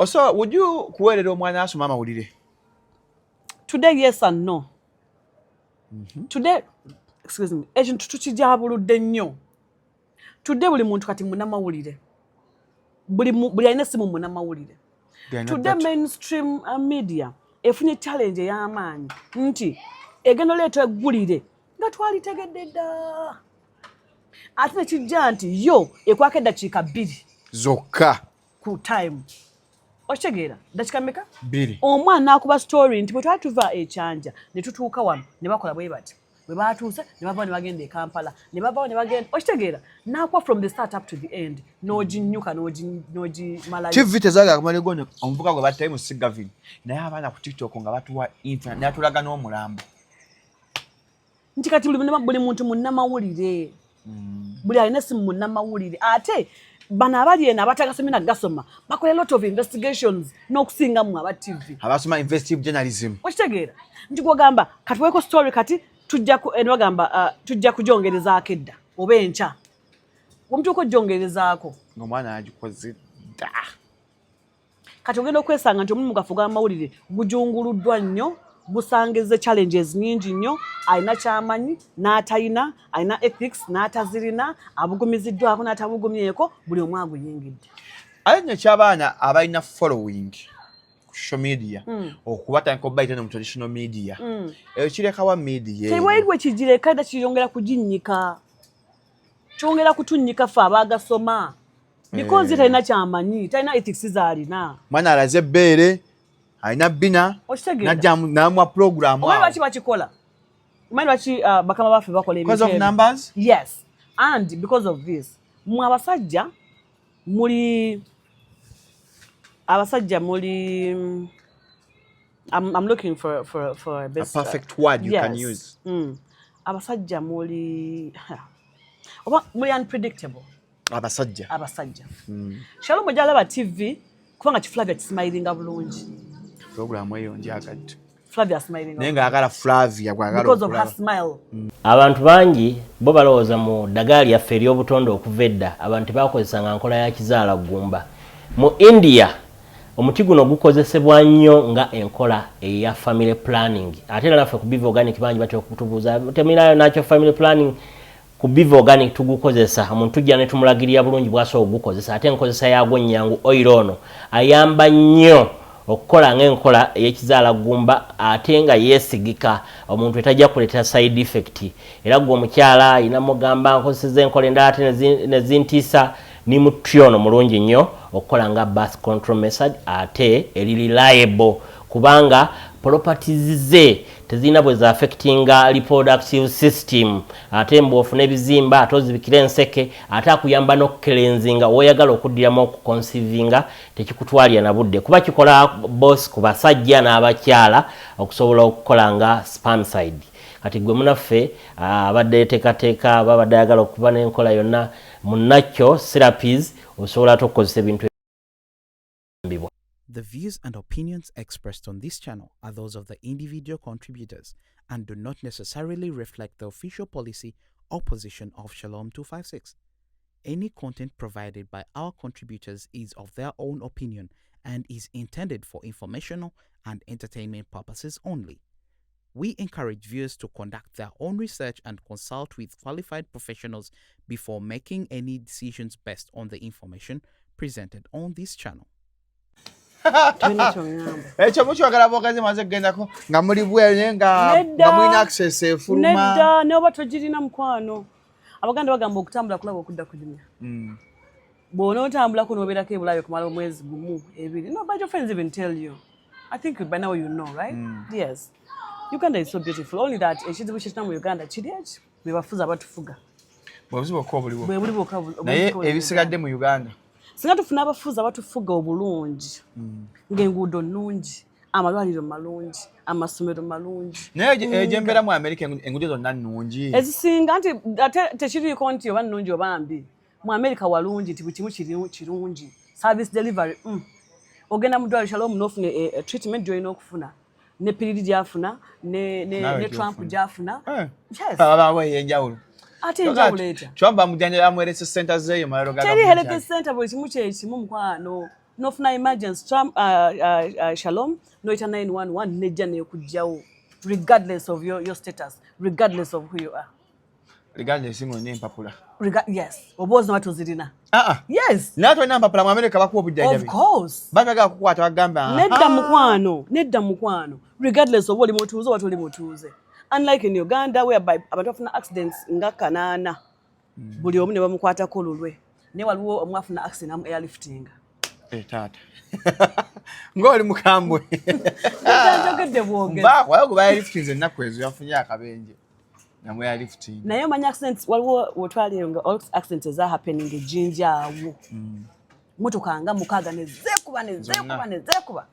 Also, would you kuwerera omwana asoma amawulire? Today, yes and no. Today, excuse me, ekintu tukijabuludde nnyo. Today buli muntu kati munnamawulire. Buli alina essimu munnamawulire. Today mainstream media efunye challenge ey'amaanyi nti egenda oleeta eggulire nga twalitegedde dda. Ate ne kijja nti yo ekwako eddakiika 2 zokka ku time. Okitegeera dakiika mmeka? 2. Omwana n'akuba story nti bwe twali tuva ekyanja ne tutuuka wano ne bakola bwe bati. Bwe baatuuse ne bavaawo ne bagenda e Kampala ne bavaawo ne bagenda. Okitegeera n'akuba from the start up to the end n'oginnyuka n'ogimalayo. TV tezaagala kumala gonya omuvuka gwe battayo mu Sigavini naye abaana ku TikTok nga batuwa internet n'atulaga n'omulambo. Nti kati buli muntu munnamawulire. Buli alina essimu munnamawulire. Ate bano abali eno abatagasemina gasoma bakola a lot of investigations n'okusinga mu aba TV. Abasoma investigative journalism. Okitegeera nti gwogamba kati weeko story kati tujja kujongerezaako edda oba enkya. Omutuuka ojongerezaako. Ng'omwana agikoze dda. Kati ogenda okwesanga nti omulimu gaffe gw'amawulire gujunguluddwa nnyo, gusangize challenges nyingi nnyo, alina kyamanyi n'atalina, alina ethics n'atazirina, abugumiziddwako n'atabugumyeko, buli omu aguyingidde. Ate nno eky'abaana abalina following ku social media okubatandika obayita mu traditional media eyo kirekawa media tebwairwe kijireka edda kiyongera kuginnyika, kyongera kutunnyika ffe abaagasoma because talina kyamanyi, talina ethics zaalina. Mwana alaze ebbeere alina bina najja n'amwa program. Omanyi lwaki bakikola? Omanyi lwaki bakama baffe bakola ebintu because of numbers? Yes, and because of this mwe abasajja muli I'm looking for a best a perfect word you can use. Abasajja muli unpredictable. Abasajja. Shalom bw'ogyalaba TV kubanga Flavia kismilinga bulungi. Program eyo njagadde. Flavia smiling. Naye ng'agala Flavia gwagala because of her smile. Abantu bangi bo balowooza mu ddagala yaffe ery'obutonde okuva edda abantu bakozesanga nkola ya kizaala ggumba. Mu India omuti guno gukozesebwa nnyo nga enkola eya family planning. Ate era naffe ku Biva Organic bangi batera okutubuuza teminayo nakyo family planning. Ku Biva Organic tugukozesa omuntu tujja ne tumulagirira bulungi bw'asobola okugukozesa ate enkozesa yaagwo nnyangu oil ono ayamba nnyo okukola ng'enkola ey'ekizaala ggumba ate nga yeesigika omuntu etajja kuleeta side effect. Era gwe omukyala ayina mugamba nkozeseza enkola endala ate ne zintiisa ni muti ono mulungi nnyo okukola nga birth control method ate eri reliable kubanga properties ze tezina bwe za affectinga reproductive system ate mbofu n'ebizimba ate ozibikira enseke ate akuyamba n'okukelenzinga oyagala okuddiramu okuconceivinga tekikutwalira na budde kuba kikola boss ku basajja n'abakyala okusobola okukola nga spermicide. Kati gwe munaffe abadde yeteekateeka babadde ayagala okuba n'enkola yonna munnakyo therapies osobola okukozesa ebintu ebibwa. The views and opinions expressed on this channel are those of the individual contributors and do not necessarily reflect the official policy or position of Shalom 256. Any content provided by our contributors is of their own opinion and is intended for informational and entertainment purposes only. We encourage viewers to conduct their own research and consult with qualified professionals before making any decisions based on the information presented on this channel. Ekyo mukyagala bogazi maze gendako nga muli bwere nga mulina access efuluma. Nedda ne oba togirina mukwano. Abaganda bagamba okutambula kulaba okudda kulimya. Bw'onootambulako n'obeerako ebulayo kumala omwezi gumu ebiri. No, but your friends even tell you. I think by now you know, right? Yes. Uganda is so beautiful. Only that ekizibu kyetuna mu Uganda kiri eki bwe bafuzi abatufuga. Bwe buliwo. Bwe buliwo kabu. Naye ebisigadde mu Uganda. Singa tufuna abafuzi abatufuga obulungi ng'enguudo nnungi, amalwaliro malungi, amasomero malungi. Naye egyembeera mu America enguudo zonna nnungi. Ezisinga nti ate tekiriiko nti oba nnungi oba mbi. Mu America walungi nti buli kimu kirungi. Service delivery. Ogenda mu ddwaliro Shalom n'ofuna treatment gy'olina okufuna. Ne piriri gy'afuna, ne Trump gy'afuna. Yes. Abawe yenjawulo. Ate enjawulo etya. Kyomba mujjanjala mu health center zeeyo malalo gala. Teri health center buli kimu kye kimu mukwano. Nofuna emergency Shalom noita 911 nejja nekujjawo regardless of your status, regardless of who you are. Regardless ngo ne mpapula. Yes. Obozi watu zirina. Yes. Nato ina mpapula mu America bakuwa bujjajabi. Of course. Bagaga kukwata bagamba. Nedda mukwano. Regardless of oli mutuuze watu oli mutuuze. Unlike in Uganda whereby abantu bafuna accidents nga kanaana. Buli omu ne bamukwatako lulwe. Ne waliwo omwafuna accident am airlifting. Tata. Ngoli mukambwe. Njogedde bwogere. Ba kwa airlifting ennaku ezo yafunye akabenje. Namu airlifting. Naye manya accidents waliwo wotwali nga all accidents za happening ejinja awo. Motoka nga mukaga nezekuba.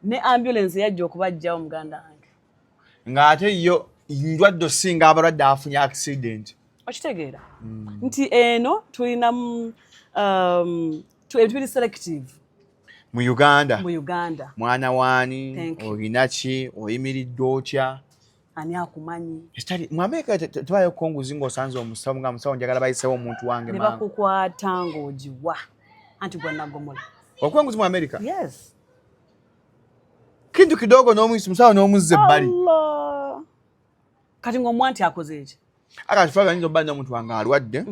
Ne ambulance yajja okubajjawo muganda wange. Ngate yo ndwadde singa abalwadde afunye accident. Okitegeera. Nti eno tulina tuli selective. Mu Uganda. Mwana wani, olinachi, oyimiridde otya. Ani akumanyi. Estali, mu America tebayo konguzi ng'osanze omusawo nga musawo njagala bayisewo omuntu wange mangu. Ne bakukwata ng'ogiwa. Anti gwa nagomola. Okwenguzi mu America? Yes. Kintu kidogo n'omuyisi musawo n'omuzze ebbali. Allah. Kati ng'omwanti akoze eki? Aka kifaga nyo banda omuntu wange alwadde.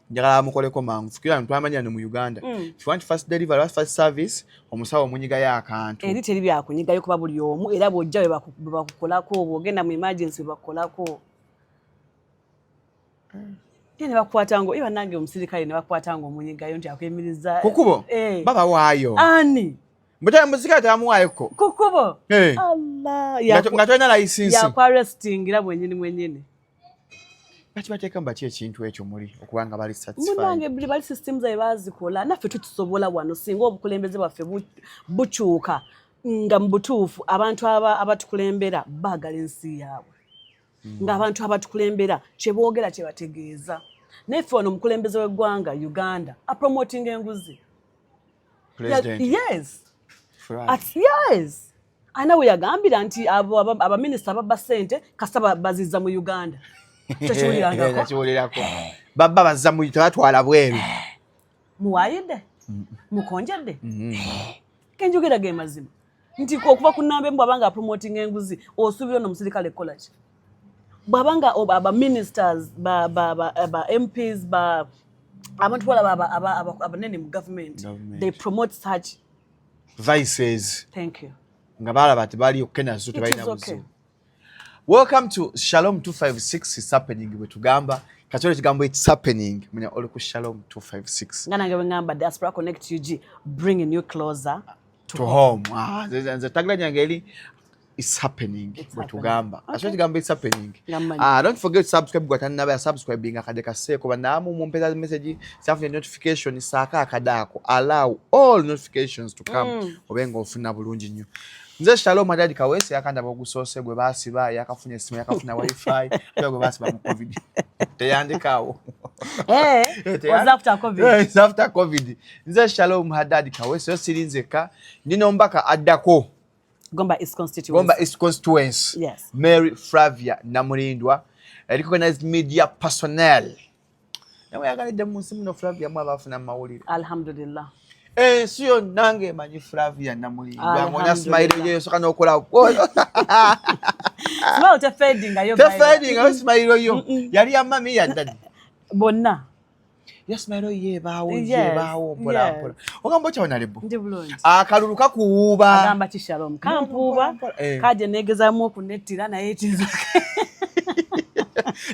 Njagala amukoleko mangu. Fukira ntwamanya no mu Uganda. If you want first delivery, first service, omusawo omunyiga y'akantu. Eri teri byakunyigayo kuba buli omu era bw'ojja we bakukolako bw'ogenda mu emergency bakukolako. Ne bakukwata ngo iba nange omusirikale ne bakukwata ngo omunyigayo nti akwemiriza. Kukubo? Baba waayo. Ani? Mbeta musirikale tamuwaayeko. Kukubo? Allah. Ngatolina license. Yakwa arresting era mwenyini. Bateeka mbaki ekintu ekyo muli okubanga bali satisfied. Munange bali systems ezibazikola naffe tukisobola wano singa obukulembeze bwaffe bukyuka nga mu butuufu abantu abatukulembera baagala ensi yaabwe. Ng'abantu abatukulembera kye boogera kye bategeeza. Naffe wano omukulembeze w'eggwanga Uganda apromoting enguzi. President. Yes. Right. Yes. Ana we yagambira nti abaminisita ababba ssente kasaba bazizza mu Uganda. Tachiwulirako. Baba bazza mu tatwala bweru. Muwayidde? Mukonjedde? Kenjogera ge mazima. Nti okuva ku nnamba embwa banga promoting enguzi osuubira no musirikale kola ki? Bwabanga aba ministers ba MPs abantu bala abanene mu government they promote such vices. Thank you. Ngabala bati bali okena zo tebalina buzibu. Welcome to Shalom 256 is happening wetugamba. Katole kigambo it's happening. Muna oli ku Shalom 256. Ngana nge ngamba Diaspora Connect UG bringing you closer to home. Nze tagla nyangeli it's happening wetugamba. Katole kigambo it's happening. Don't forget to subscribe gwatana naba subscribing akadeka seko banamu mumpeza message safune notification saka akadako allow all notifications to come obenga ofuna bulungi nnyo. Nze Shalom Adadi Kawese yakanda bogusose gwe basiba yakafunye esimu yakafuna wifi gwe basiba mu covid teyandikawo was after covid it's after covid. Nze Shalom Adadi Kawese osirinzeka ndino mbaka addako Gomba East Constituency. Yes. Mary Flavia Namulindwa recognized media personnel. Nawe yagalidde mu nsi muno Flavia mu abafuna mawulire. Alhamdulillah. Siyo nange manyi Flavia Namulindwa ngona smile yo soka nokola. Smile tefedinga yo. Tefedinga smile yo. Yali amami ya dadi. Bonna. Yasmero yebawo pola. Ogamba cha onalebo. Ndi bulungi. Akalulu kakuuba. Agamba ki Shalom. Kampuuba. Kaje negezamu okunettira naye tizoke.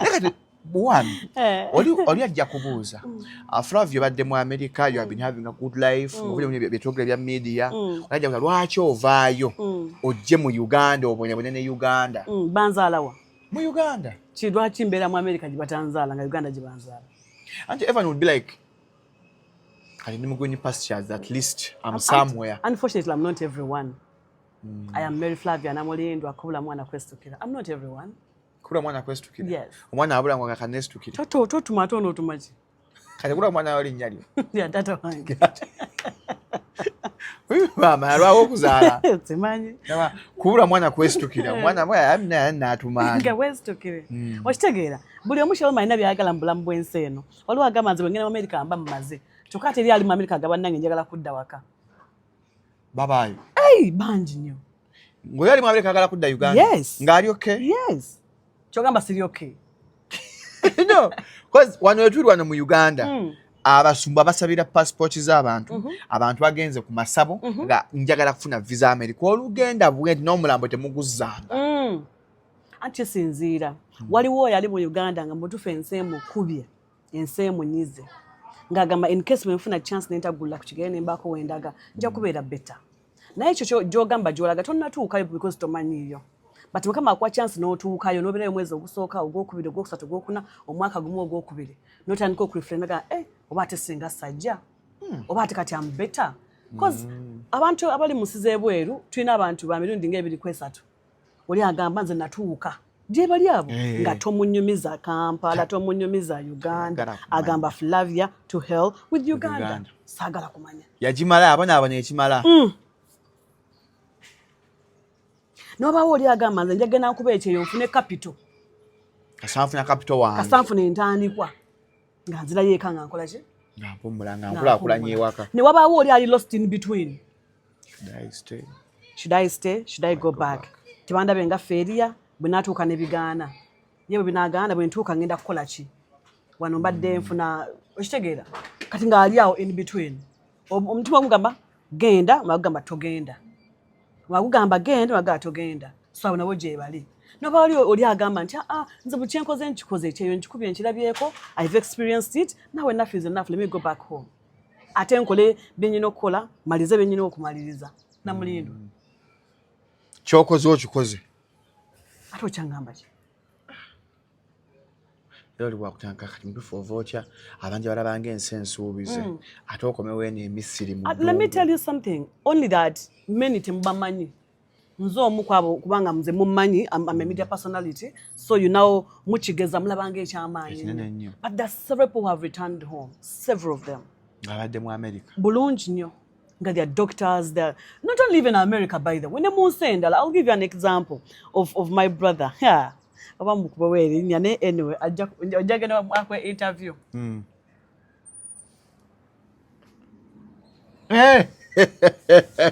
Ekati buwami. Oli ajja kubuuza. Flavia badde mu America, you have been having a good life. Obuli mu byetogere bya media. Olajja kuza lwaki ovaayo. Ojje mu Uganda obonye ne Uganda. Banzaalawa. Mu Uganda. Lwaki mbeera mu America gibatanzaala nga Uganda gibanzaala. And everyone would be like, I didn't go any pastures, at least I'm somewhere. Unfortunately, I'm not everyone. I am Mary Flavia Namulindwa akubula mwana kwestukira. I'm not everyone. Kubula mwana kwestukira? Yes. Omwana abula ngwa kanestukira. Totuma tumachi. Kati kubula mwana wali nyali. Ya tata wange. Mama alwawo okuzaala. Tsimanyi. Kubula mwana kwestukira. Mwana moya amna natumanya. Nga westukire. Okitegeera. Buli omu Shalom alina byayagala mu bulamu bw'ensi eno. Waliwo agamba nze bwe ngenda mu America mba mmaze. Kyokka teri ali mu America agaba nange njagala kudda waka. babayo bangi nnyo. ng'oyo ali mu America agala kudda Uganda. Yes. Ng'ali okay? Yes. Kyogamba siri okay. No, because wano wetuli wano mu Uganda abasumba basabira passport z'abantu abantu bagenze ku masabo nga njagala kufuna visa America olugenda bwe n'omulambo temuguzanga. Anti sinziira waliwo oyo ali mu Uganda nga mutufu enseemu kubye enseemu nyize ng'agamba in case bwenfuna chance nentagulla ku kigere nembaako wendaga nja kubeera better. Naye ekyo gy'ogamba gy'olaga tonnatuukayo because tomanyiiyo. But mukama akuwa chance n'otuukayo n'obeerayo omwezi ogusooka ogwokubiri ogwokusatu ogwokuna omwaka gumu ogwokubiri n'otandika okurefrenga oba ate singa sajja oba ate kati am better. Because abantu abali mu nsi z'ebweru tulina abantu ba mirundi ng'ebiri ku esatu. Oli agamba nze natuuka gye bali abo nga tomunyumiza Kampala tomunyumiza Uganda agamba Flavia to hell with Uganda. Saagala kumanya yagimala abonaabona ekimala. N'obaawo oli agamba nze njagenda nkuba ekyeyo nfune capital kasanfuna capital wange kasanfune entandikwa nga nzirayo eka nga nkola ki nga mpumula nga nkulaakulanya ewaka. ne wabaawo oli ali lost in between. Should I stay? Should I go back? Tibandabe nga feria bwe natuuka ne bigaana ye bwe binaagaana bwe ntuuka ngenda kukola ki wano mbadde nfuna okitegeera kati ng'ali awo in between. Omutima omugamba genda magamba togenda wagugamba genda wagamba togenda so abo nabo gye bali. Noba oli agamba nti nze buli kyenkoze nkikoze ekyeyo nkikubye nkirabyeko I've experienced it now enough is enough let me go back home. Ate nkole byenyina okukola malize byenyina okumaliriza na mulindo. Kyokoze okikoze Ate okyangamba ki? Lori wakutanga kati mtufu ovotya abanje barabanga ensi ensuubize ate okomewo eno emisiri mu. Let me tell you something only that many temubamanyi nze omu kwabo kubanga nze mummanyi I'm a media personality so you know mukigeza mulabanga ekyamaanyi but there's several people who have returned home several of them ngabadde mu America bulungi nnyo nga they're doctors they're not only even in America by the way ne mu nsi endala. I'll give you an example of my brother abamukuba weri nyane anyway ajja gena akwe interview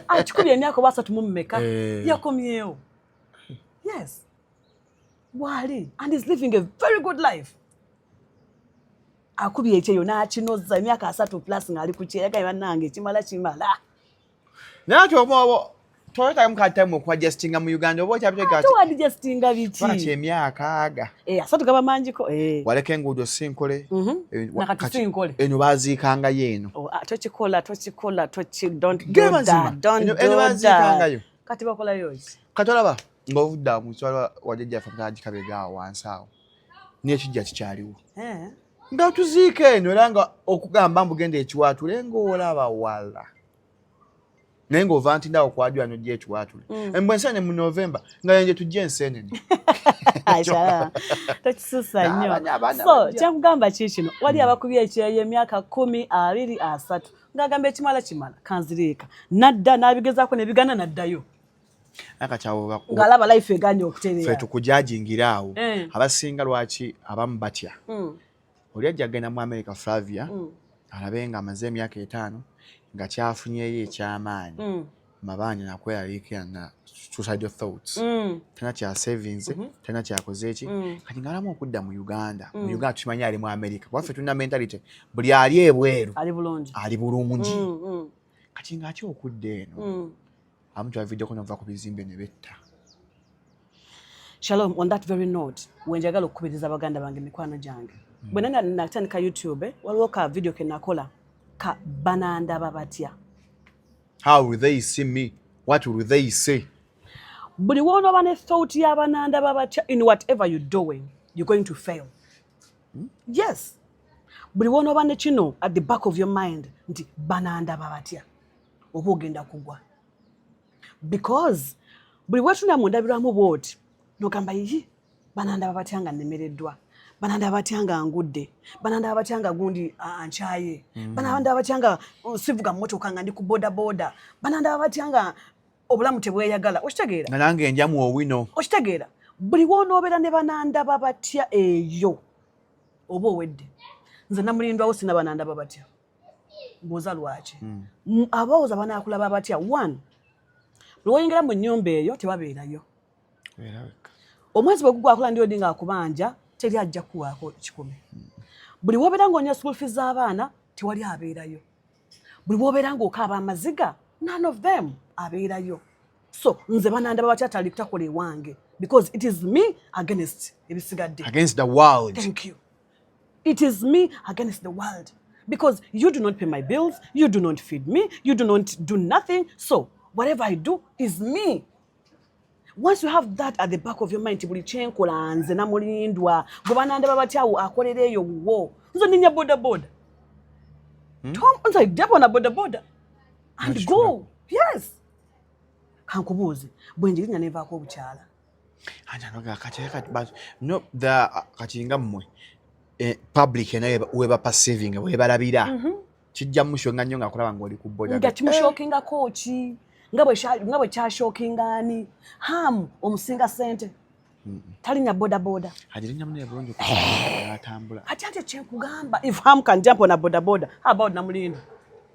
achikubye emyaka basatu mu mmeka yakomyewo. Yes wali and he's living a very good life. Akubye ekyeyo n'akinoza emyaka 3 plus ng'ali ku kyega bannange kimala nati omo toyota mukatamu kwa justinga mu Uganda obo kyabitega to wadi justinga biki bana kyemyaka aga asatu gaba manjiko waleke ngudo sinkole nakati sinkole eno bazikanga yeno tochikola don't do that kati bakola yoki katolaba ngovudda mu swala wajja famkaji kabega wansawo niye kijja kikyaliwo nga tuziike eno langa okugamba mbugende ekiwatule ng'olaba wala naye ng'ova nti ndawo kwajwa n'ojja ekiwatule embwensene mu November nga yenje tujja ensenene tokisusa nnyo. So kyakugamba ki kino wali abakubye ekyeyo emyaka 10, 20, 30 ng'agamba ekimala kanziriika nadda n'abigezaako ne bigana naddayo akakyawo ng'alaba life eganye okutereera fe tukujajingira awo abasinga lwaki abamu batya oli ajja agenda mu America Flavia alabe nga amaze emyaka 5 nga kyafunyeyo ekyamaanyi mabanja nakweyaliikira na suicidal thoughts tena kya savings tena kyakoze eki kati ngalamu okudda mu Uganda mu Uganda tumanyi ali mu America waffe tulina mentality buli ali ebweru ali bulungi kati ngaki okudda eno amuntu aviddeko nova ku bizimbe ne betta. Shalom, on that very note wenjagala okukubiriza abaganda bange mikwano gyange bwe natandika YouTube waliwo ka video ke nakola ka bananda babatya. How will they see me? What will they say? Buli wonooba ne thought y'abananda babatya in whatever you're doing you're going to fail. Yes buli wonooba ne kino at the back of your mind nti bananda babatya oba ogenda kugwa because buli wetuna mundabirwamu bwoti nogamba yi bananda babatya nga nnemereddwa bananda babatya nga ngudde bananda babatya nga gundi ankyaye bananda babatya nga sivuga mmotoka nga ndi ku boda bananda babatya nga obulamu tebweyagala okitegeera nga nange enjamu owino okitegeera buli wonoobeera ne bananda babatya eyo oba owedde nze namulindwawo sina bananda babatya mbuuza lwaki abawooza banaakulaba batya one lwoyingira mu nnyumba eyo tebabeerayo omwezi bwe gugwa akula ndiyo nga akubanja teri ajja kuwaako 1,000 buli wobeera ng'onya school fees z'abaana tewali abeerayo buli wobeera ng'okaaba amaziga none of them abeerayo so nze banandaba batya tali kutakola ewange because it is me against ebisigadde against the world. Thank you. It is me against the world because you do not pay my bills, you do not feed me, you do not do nothing. So whatever I do is me. Once you have that at the back of your mind, buli kyenkola nze namulindwa gwe banandaba batya akolera eyo wo nzo ninya boda boda Tom nze jabo na boda boda and That's go true. Yes kankubuuze bwe njirinya nevaako obukyala Anjanoga kati no the katinga mmwe public naye weba perceiving webalabira kijja musho nnyo nga kulaba ng'oli ku boda nga kimushokinga kochi nga bwe kyashokinga ani ham omusinga sente talinya boda boda ajirinya munne bulungi atambula ati ate kyenkugamba if ham can jump on a boda boda how about Namulindo?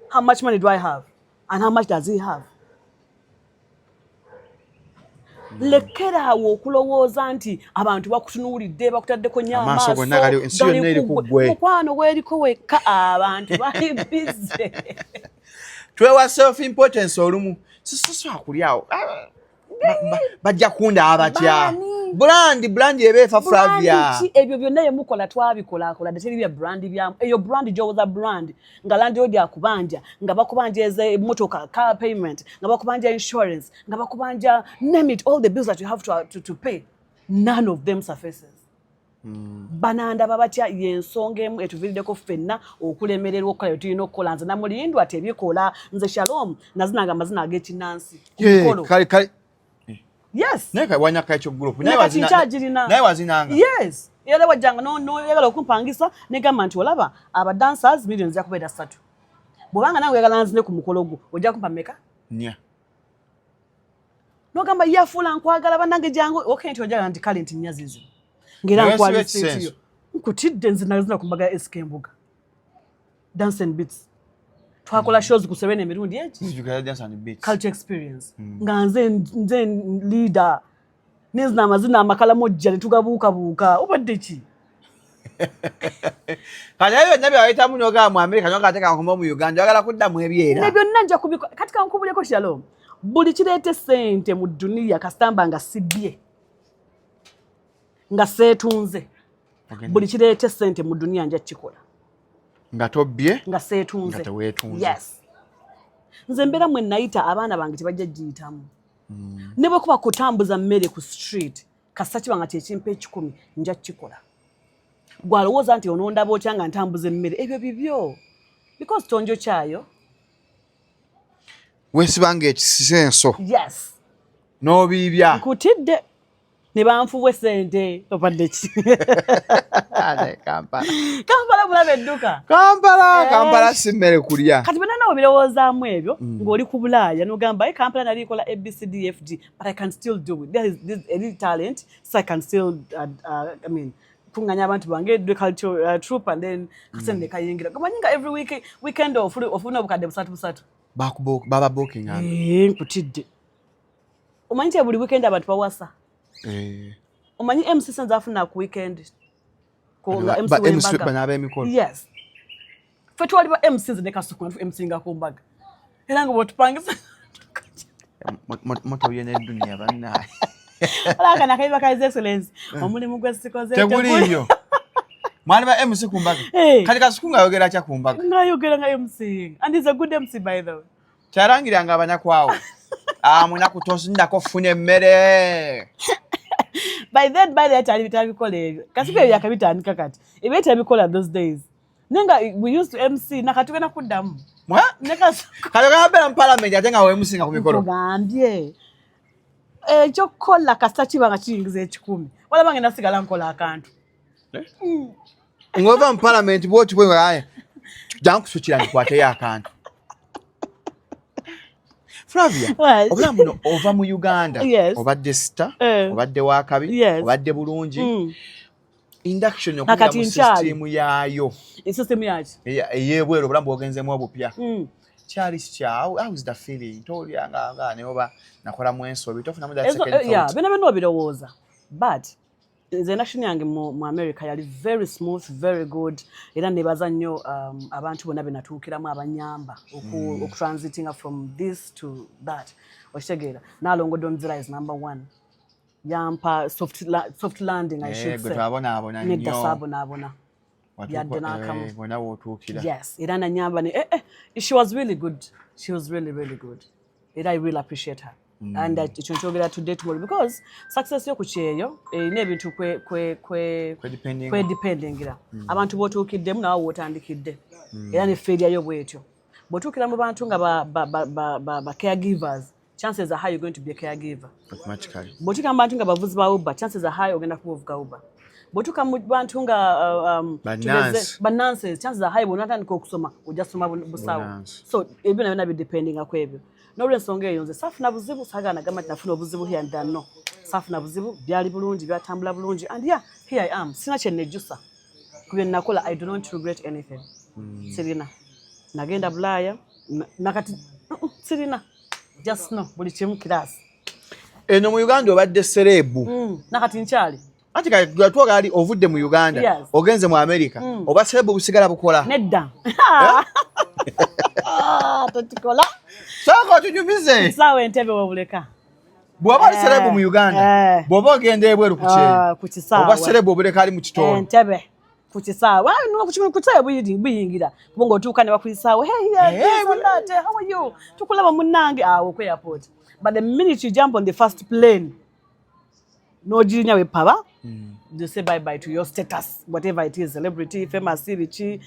How much money do I have and how much does he have? Lekera awo okulowooza nti abantu bakutunuulidde bakutaddeko nnyo amaaso gonna gali ensi yonna eri ku ggwe mukwano weeriko wekka abantu bali bize twewa self importance olumu sisoswa kulyawo bajja kunda abatya brand ebeefa Flavia ebyo byonna yemukola twabikolakola teri bya brand byamu eyo brand gyowoza brand nga landlord akubanja nga bakubanjeza emotoka car payment nga bakubanja insurance nga bakubanja name it all the bills that you have to pay none of them surfaces bananda babatya yensonga emu etuvirideko ffenna okulemererwa okukola bye tulina okukola nze Namulindwa tebikola nze Shalom nazinanga amazina ag'ekinnansi kale yes naye wanyaka ekyo group naye wazinanga yes era wajjanga noyagala okumpangisa negamba nti olaba aba dancers millions za kubeera 3 bwobanga nange oyagala nzine ku mukolo gwo ojja kumpa meka nya nogamba yafuula nkwagala bannange jangu okay nti ojagala nti kale nti nnya zizo ngera nkwalisetiyo nkutidde nze nazina ku mbaga ya SK Mbuga dance and beats twakola shows ku 7 emirundi egi culture experience nga nze leader nezina amazina amakala mojja netugabuukabuuka obadde ki kati ebyo byonna byawayitamu nogaa mu America noga ateka nkomba mu Uganda oyagala kuddamu ebyera ne byonna nja kubikola kati kankubuleko Shalom buli kireete ssente mu duniya kasitamba nga sibbye nga seetunze buli kireete ssente mu duniya nja kikola nga tobbye nga seetunze nga teweetunze yes nze mbeera mwe nayita abaana bange tebajja giyitamu ne bwe kuba kutambuza mmere ku street kasita kiba nga kyekimpa 10 nja kikola gwalowooza nti onondaba otya nga ntambuza emmere ebyo bibyo because tonjo kyayo weesibanga ekisenso yes n'obiibya nkutidde ne banfuwa ssente opadde ki Kampala bulaba edduka Kampala si mmere kulya kati bena nawe birowoozaamu ebyo ng'oli ku Bulaaya n'ogamba Kampala nali kola ABCDFG but I can still do it. There is this any talent so I can still I mean kunganya abantu bange do culture troupe and then kasende kayingira kamanyinga every weekend ofuna obukadde busatu baba booking nkutidde omanyi nti buli weekend abantu bawasa omanyi MC senza afuna ku weekend ko MC w'embaga yes fe twali ba MCs ne kasuku MC nga ku mbaga era ngo botupangisa moto yene dunia bana ala kana kaiba ka his excellence omulimu gwesikoze teguliyo mwali ba MC ku mbaga kati kasuku nga yogera kya ku mbaga ngayogera nga MC and he's a good MC by the way kyarangiranga abanyakwawo munaku tosindako fune mmere by that ali bitabikola ebyo kasibe byakabitandika kati ebyo bikola those days nenga we used to MC nakatugena kuddamu kalogambera mu parliament ate nga wemusinga ku mikolo ogambye ekyo kola kasita kiba nga kiyingiza 10 wala bange nasigala nkola akantu ngova mu parliament bwoti bwe aye jankusukira ndikwateyo akantu Flavia, obulambuno ova mu Uganda, obadde sita, obadde wakabi, obadde bulungi. Induction okugira mu system yayo. System yayo. Eyebwero obulambu ogenzemu obupya. kyali kya how is the feeling tolyanga ne oba nakola mu ensobi tofunamu that second thought yeah bino birowooza but nze nation yange mu America yali very smooth very good era nebaza nnyo abantu bonna benatuukiramu abanyamba okutransitinga from this to that okitegeera nalongodde omuzira is number 1 yampa soft landing I should say abona nedda saabonabona yadde n'akamu bona wootuukira yes era nanyamba ne she was really good she was really good era I really appreciate her and ekyo nkyogera today tomorrow because success yo ku kyeyo erina ebintu kwedependingira abantu bootuukiddemu nawe wootandikidde era ne failure yo bwetyo bw'otuukira mu bantu nga ba caregivers chances are high you're going to be a caregiver automatically bw'otuuka mu bantu nga bavuzi ba Uber chances are high ogenda kuba ovuga Uber bw'otuuka mu bantu nga bananses chances are high bw'onatandika okusoma ojja soma busawo so ebyo nabyo bidependinga ku ebyo n'olwensonga eyo nze saafuna buzibu saagala nagamba nti nafuna obuzibu here and no saafuna buzibu byali bulungi byatambula bulungi and yeah here I am sina kye nejjusa ku bye nakola I do not regret anything sirina nagenda Bulaaya nakati sirina just no buli kimu kirasi eno mu Uganda obadde serebu nakati nkyali anti gatwoga ali ovudde mu Uganda ogenze mu America oba serebu busigala bukola nedda totikola soko tunyumize sawa entebe wobuleka bw'oba ali serebu mu Uganda bw'oba ogenda ebweru ku kisaawe oba serebu obuleka ali mu kitono entebe ku kisaawe ku kisaawe buyingira kubanga otuuka ne bakuyisaawe how are you tukulaba munnange awo ku airport but the minute you jump on the first plane n'ogirinya wepaba you say bye bye to your status whatever it is celebrity famous biki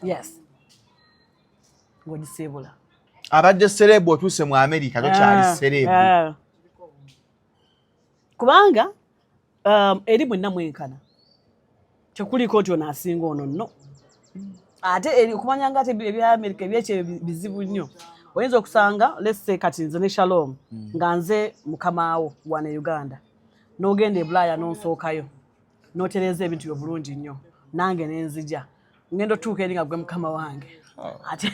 yes ngogisibula abadde serebu otuuse mu America tokyali serebu kubanga eri mwenna mwenkana tekuliko nti ono asinga ono nno ate eri okumanya nga ate ebya America ebyekyo bizibu nnyo oyinza okusanga let's say kati nze ne Shalom nga nze mukamaawo wana Uganda n'ogenda e Bulaaya n'onsookayo n'otereeza ebintu byo bulungi nnyo nange nenzija ngenda otuuka eri nga gwe mukama wange ate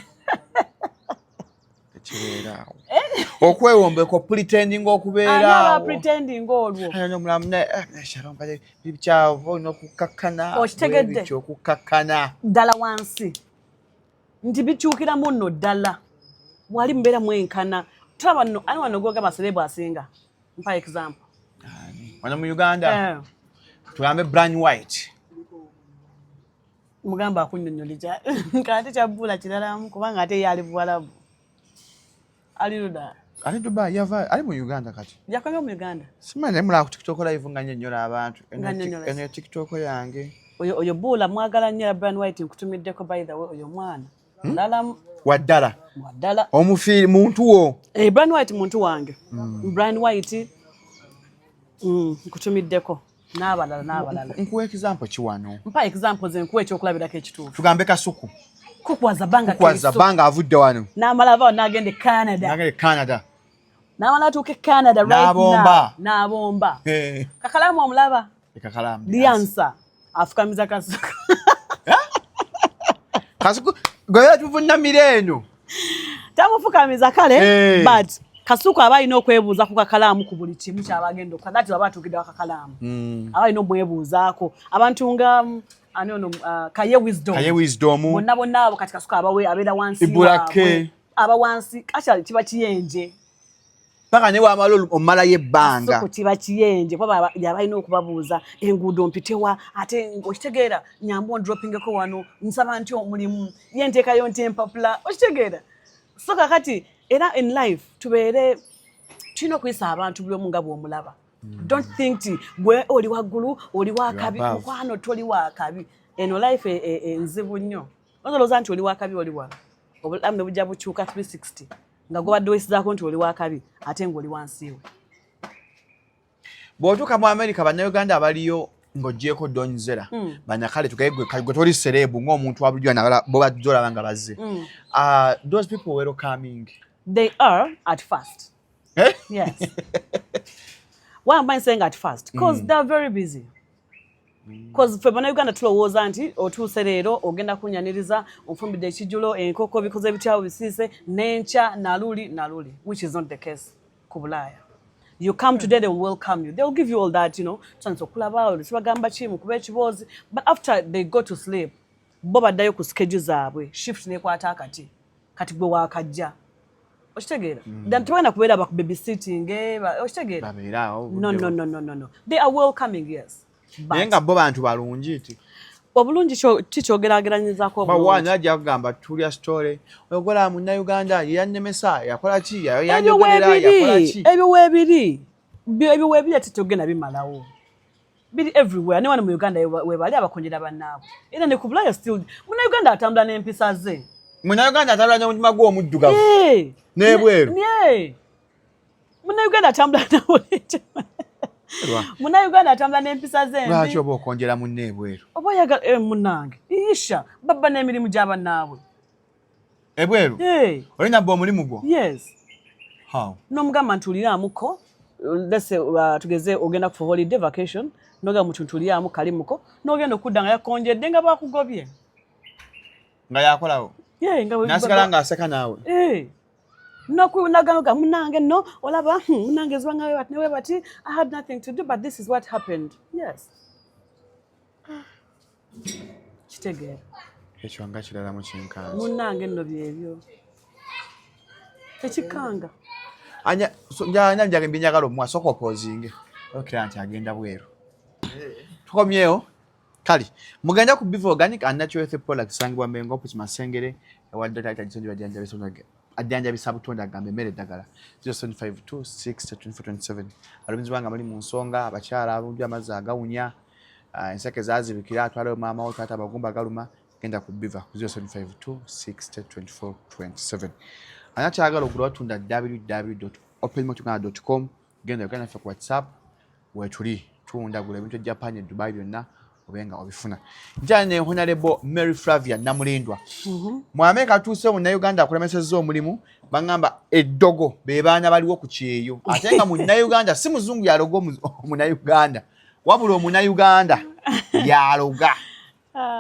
kibeeraawo okwewombeko pretending okubeeraawo pretending olwo omulamu Shalom bikyawo olina okukakkana okitegedde okukakkana ddala wansi nti bikyukiramu nno ddala wali mbeera mwenkana tulaba nno ani wano gwogamba serebu asinga mpa example wano mu Uganda tugambe Brian White mugamba akunnyonnyoli kati kyabbula kiralamu kubanga ate ye ali Buwalabu ali luda ali Dubai yava ali mu Uganda kati yakomye mu Uganda simanyi mula ku TikTok live nga nnyonnyola abantu eno TikTok yange oyo Bula mwagala nnyo Brian White nkutumiddeko by the way oyo mwana lalamu waddala omufiiri muntu wo Brian White muntu wange Brian White nkutumiddeko n'abalala nkuwa example ki wano mpa examples nkuwa ekyokulabirako ekituufu tugambe Kasuku kukwaza banga avudde wano n'amala avaawo n'agenda Canada n'amala atuuka Canada n'abomba Kakalamu omulaba Liansa afukamiza Kasuku Kasuku gwe tuvunamira eno tamufukamiza kale but Kasuku aba alina okwebuuza ku Kakalamu ku buli kimu kyabagenda okukagati aba atuukidde Kakalamu aba alina omwebuuzaako abantu nga ani ono Kaye Wisdom bonna abo kati Kasuku abeera wansi Ibulake aba wansi kati kiba kiyenje paka ne wamala omalayo ebbanga Kasuku kiba kiyenje kuba yaba alina okubabuuza enguudo mpitewa ate okitegeera nyambo droppingeko wano nsaba nti omulimu ye nteekayo nti empapula okitegeera so kakati era in life tubeere tulina okuyisa abantu buli omu nga bw'omulaba don't think ti gwe oli waggulu oli wakabi mukwano toli wakabi eno life enzibu nnyo ozolooza nti oli wakabi oli wano obulamu ne bujja bukyuka 360 nga gobadde wesizaako nti oli wakabi ate ng'oli wansiiwe bw'otuuka mu America bannayuganda abaliyo ng'oggyeko Donzera bannakale tugayegwe gwe toli serebu ng'omuntu wa bulijjo bo bajja olaba nga bazze those people were coming. They are at first. Yes. Why am I saying at first? Because they're very busy. Because ffe bannayuganda tulowooza nti otuuse leero ogenda kunyaniriza onfumbidde ekijulo enkoko bikoze bityawo bisiise n'enkya naluli which is not the case ku Bulaaya. You come today, they will welcome you. They will give you all that, you know. Chance okulaba sibagamba chimu kuba ekibozi. But after they go to sleep, bo baddayo ku schedule zaabwe. Shift nekwata kati gwe wakajja. Okitegeera? Then tubana kubeera ba babysitting okitegeera? No. They are welcoming, yes. Nenga bo bantu balungi ti. Obulungi kikyogerageranyizaako obulungi. Bawanya ajja kugamba tulya story. Oyogola mu Uganda yannemesa yakola ki yakola ki. Ebyo weebiri tetugenda bimalawo. Biri everywhere. Ne wano mu Uganda webali abakonjera bannaabo. Era ne ku Bulaaya still muna Uganda atambula n'empisa ze. Muna Uganda atambula n'omutima gw'omuddugavu. N'ebweru. Muna Uganda atambula n'omutima. Muna Uganda atambula n'empisa ze. Lwaki oba okonjera munne ebweru? Oba oyagala munange. Isha baba n'emirimu gy'abannaabwe. Ebweru? Olina bba omulimu gwo? Yes. How? N'omugamba ntuliraamuko. Let's say tugeze ogenda for holiday vacation. Noga mutuntuliraamu kalimuko. N'ogenda okudda nga yakonjedde nga bakugobye. Nga yakolawo? Nasigala nga aseka naawe? Naganoga munange no olaba munange zwangawe bati newe bati I had nothing to do but this is what happened. Yes. Kitegeera. Ekyo nga kirala mu kinkanzi. Munange nno byebyo. Ekikanga. Anya njage mbinyagalo mwasoko opposing. Okira nti agenda bweru. Tukomyeyo. Kali. Mugenda ku Beef Organic and Natural Health Products sangibwa Mmengo ku Masengere ewadde Dr. Gisonji Bajanja Bisonga. Adjanja bisabutonda agambe mere ddagala 0752622427 aluminzi banga mali mu nsonga abakyala abungi amazzi agawunya enseke zazibikira atwala mama wo tata bagumba galuma genda ku Biva 0752622427 anakyagala okugula watunda www.openmotogana.com genda yogana fe ku WhatsApp wetuli tunda gula ebintu Japan Dubai byonna obenga obifuna njane Honorable Mary Flavia Namulindwa mwame katuuse mu Uganda akulemesezza omulimu bangamba eddogo be baana baliwo ku kyeyo ate nga mu Uganda si muzungu yalogo mu Uganda wabula omuna Uganda yaloga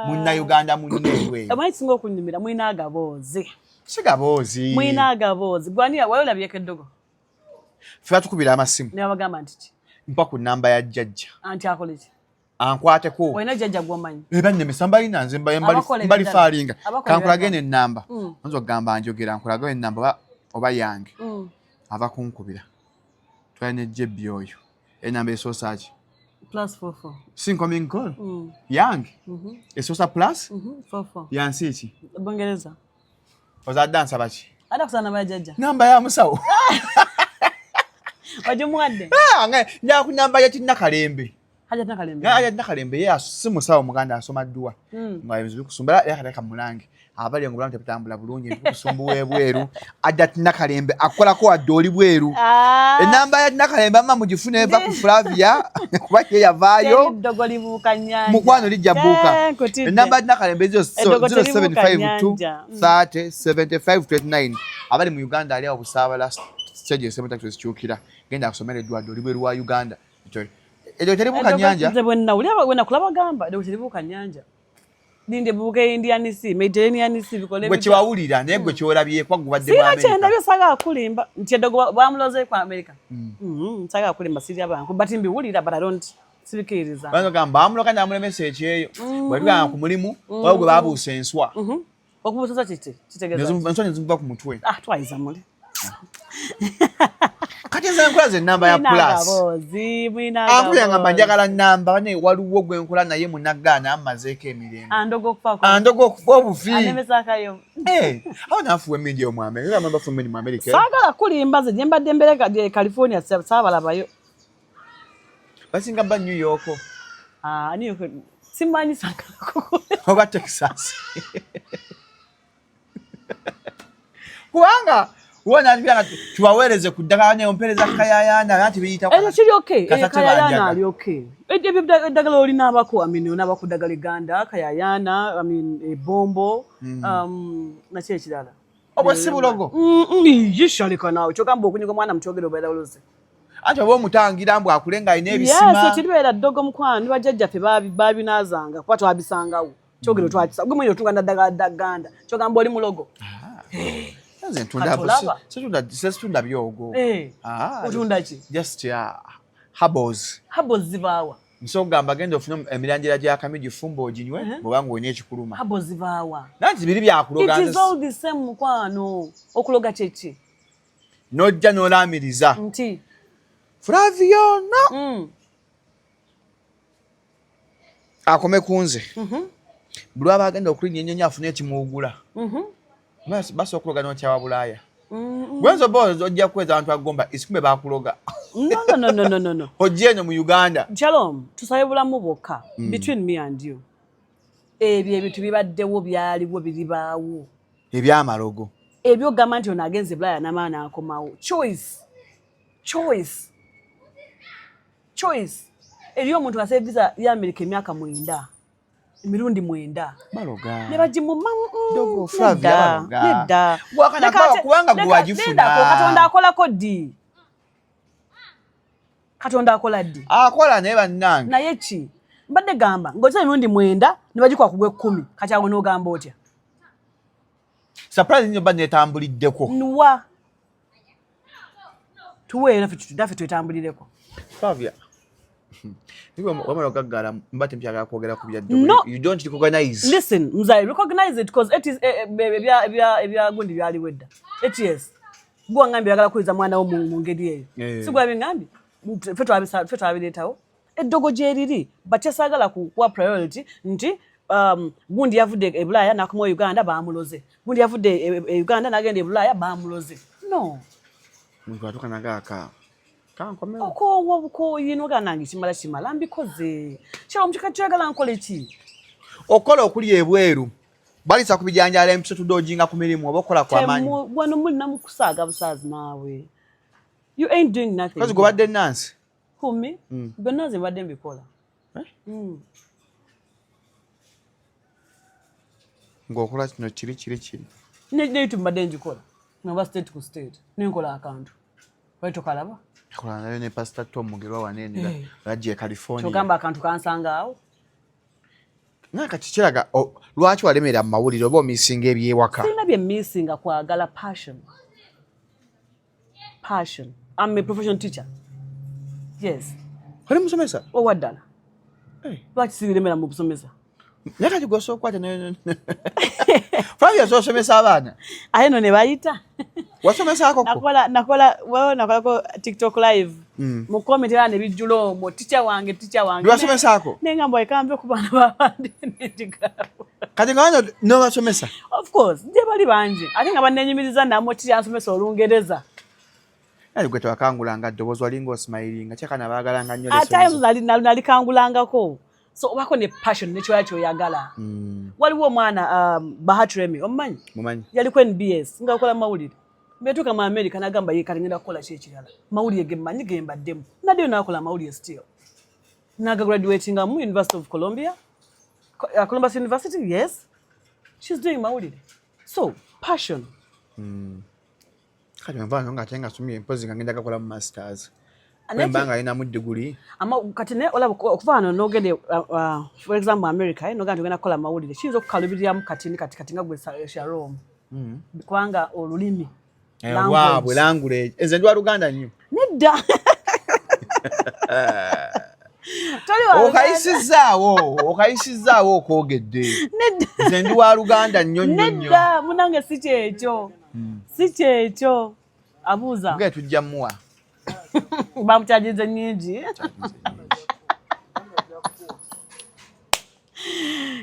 mu Uganda munnewe abayisinga okunyumira mwina agaboozi sigaboozi mwina agaboozi gwaniya wayo labyeko eddogo ffe tukubira amasimu ne abagamba nti mpa ku namba ya jjajja anti akoleki ankwateko oyina jjajja gwomanyi banne misamba ina nze mbali falinga kankulage ne namba nzo gamba njogera nkulage ne namba oba yange ava kunkubira twine jebbi oyo enamba esosaaki +44 incoming call yange esosa plus 44 yansi ki Bungereza oza dansa baki ada kusana ba jjajja namba ya musawo wajumwadde nja ku namba ya Tinakalembe haja Tinakalembe haja Tinakalembe ya simu sawa muganda asoma ddwa nga ebizu bikusumbala yakateka mulange abali ngo blanche bitambula bulungi bikusumbuwe bweru haja Tinakalembe akolako adoli bweru enamba ya Tinakalembe amma mugifune eva ku Flavia kuba ye yavayo dogoli bukanyanja mukwano lijjabuka enamba ya Tinakalembe 0752 307529 abali mu Uganda ali obusabala stage semeta tuzichukira genda kusomera edwado libweru wa Uganda edo teribuka nyanja nze bwenna wena kulaba gamba edo teribuka nyanja ninde buke Indian Sea Mediterranean Sea bikole gwe kiwawulira naye gwe kiolabye kwa gubadde mu America sina byo saga akulimba nti edogo bamuloze kwa America saga akulimba siri abantu but mbiwulira but I don't sibikiriza bano gamba amuloka namule message eyo bwe bwa ku mulimu wabwe babuuse enswa okubuusa kitegeza enswa nezimba ku mutwe twayiza muli kati nze nkola ze namba ya plus ampula yangamba njagala namba ne waliwo gwe nkola naye munagana amazeeko emirembe andogo okufa obufi awo nafuwa emmindi omu Amerika amamba fu emmindi mu Amerika saagala kulimba ze gyembadde embereka California saabalabayo basinga ba New York New York simanyi saagala oba Texas kubanga wona nbya tubawereze kuddagala ne ompereza kayayana nati biyita kwa kiri okay kayayana ali okay eddagala olina abako n'abakudagala Uganda kayayana ebombo nakyo ekirala obwesibulogo yishalika nawe kyogamba okunyiga omwana mukyogere obeera oluze Anti oba omutangira mbw akulenga alina ebisima. Yes, kiribeera ddogo mukwano ne bajjajjaffe babinaazanga kuba twabisangawo. Kyogero twakisa. Gwe mwenye otunganda ddaganda. Kyogamba oli mulogo. Nze ntunda byogo. Otunda ki? Just herbals. Herbals zivaawa. Nsogamba genda ofuna emirangira gya kamiji fumbo oginywe bwanga olina ekikuluma. Herbals zivaawa. Nanti biri byakuloga. It is all the same mukwano. Okuloga kyeki. Nojja n'olamiriza. Nti. Flaviona. Akome kunze. Buli aba agenda okulinya ennyonyi afune ekimuugula. Basi okuloga n'okyawa Bulaaya. Gwenzo bozo ojja kweza abantu agomba isikumbe bakuloga. No. Ojje eno mu Uganda. Shalom, tusabe bulamu bokka between me and you. Ebyo ebintu bibaddewo byaliwo biribaawo. Ebyamalogo. Ebyo gamba nti ono agenze Bulaaya n'amaana akomawo. Choice. Eriyo omuntu asaba visa ya Amerika emyaka 9. Emirundi 9. Baloga. Ne bagimu Dogo Flavia baloga. Nedda. Wakana kwa kubanga gwagifuna. Katonda akolako ddi. Katonda akola ddi. Akola naye bannange. Naye ki? Mbadde gamba ng'oza emirundi 9 ne bagikwa kugwe 10 kati awo n'ogamba otya. Surprise nyo badde netambuliddeko. Nuwa. Tuweera ffe twetambulireko. Flavia. Mbate mpyaga kwogera ku bya No. You don't recognize. Listen, mzai, recognize it because it is ebya gundi byali wedda. It is. Gwa ngambi yagala kuiza mwana wo mu ngeri eyo. Sigwa bingambi. Ffe twabireetawo. Eddogo gyeriri bakyasagala kuwa priority nti gundi yavudde e Bulaaya n'akomawo Uganda baamuloze. Gundi yavudde e Uganda n'agenda e Bulaaya baamuloze. No. Muntu atuka nagaka. Kankomera. Oko yinoga nange kimala mbikoze. Kyalo omukyaka kyagala nkole ki? Okola okuli ebweru. Balisa kubijanjala empiso tudojinga ku mirimu obokola kwa manyi. Wano muli namukusaaga busaazi naawe. You ain't doing nothing. Kazi gobadde Nancy. Who me? Benaze mbadde mbikola. Ngokola kino kiri. Ne tumbadde njikola. Ngaba state ku state. Nenkola akantu. Baito kalaba. Kola nayo ne Pastor Tom Mugerwa wanene baje California. Chogamba akantu kansanga awo. Naka kikiraga lwaki walemera mu mawulire oba omisinga ebyewaka. Sina bye missing kwagala passion. I'm a professional teacher. Yes. Oli musomesa? Owaddala. Lwaki sibilemera mu busomesa? Naka kigoso okwata nayo. Flavia somesa abaana. Ayeno ne bayita. Wasomesa akoko? Nakola ko TikTok live. Mu comment era ne bijjulo mo teacher wange. Wasomesa ako? Nengambo ekambe ku bana babandi n'ekigambo. Kati ngano no wasomesa? Of course, je bali banje. Ate nga bannenyumiriza namo teacher asomesa Olungereza. Ali gwe twakangulanga ddobozi walinga osmiling kyaka nabagalanga nnyo lesson. At times nalikangulangako. So wako ne passion ne kyo yagala. Waliwo omwana Bahatremi omanyi? Mumanyi. Yali ku NBS nga akola mawulire. Mbetuka mu America nagamba ye kali ngenda kukola kyekirala. Mawulire gemanyi gembaddemu. Nadde nakola mawulire still. Naga graduating mu University of Columbia. Columbus University, yes. She's doing mawulire. So, passion. Kati mvano nga tenga sumye impozi ngenda gakola mu masters. Mbanga ina mu degree. Ama kati ne ola okuvana nogende for example America no ganda ngenda kola mawulire. Shinzo kukalubirira mu kati nga gwe Shalom. Kwanga olulimi. Wabwe language. Enze ndwa Luganda nnyo. Nedda. Okayisizaawo okwogedde. Nedda. Nze ndwa Luganda nnyo. Nedda munange si kyekyo. Si kyekyo. Abuuza. Nge tujja muwa. Bamuchajize nyingi.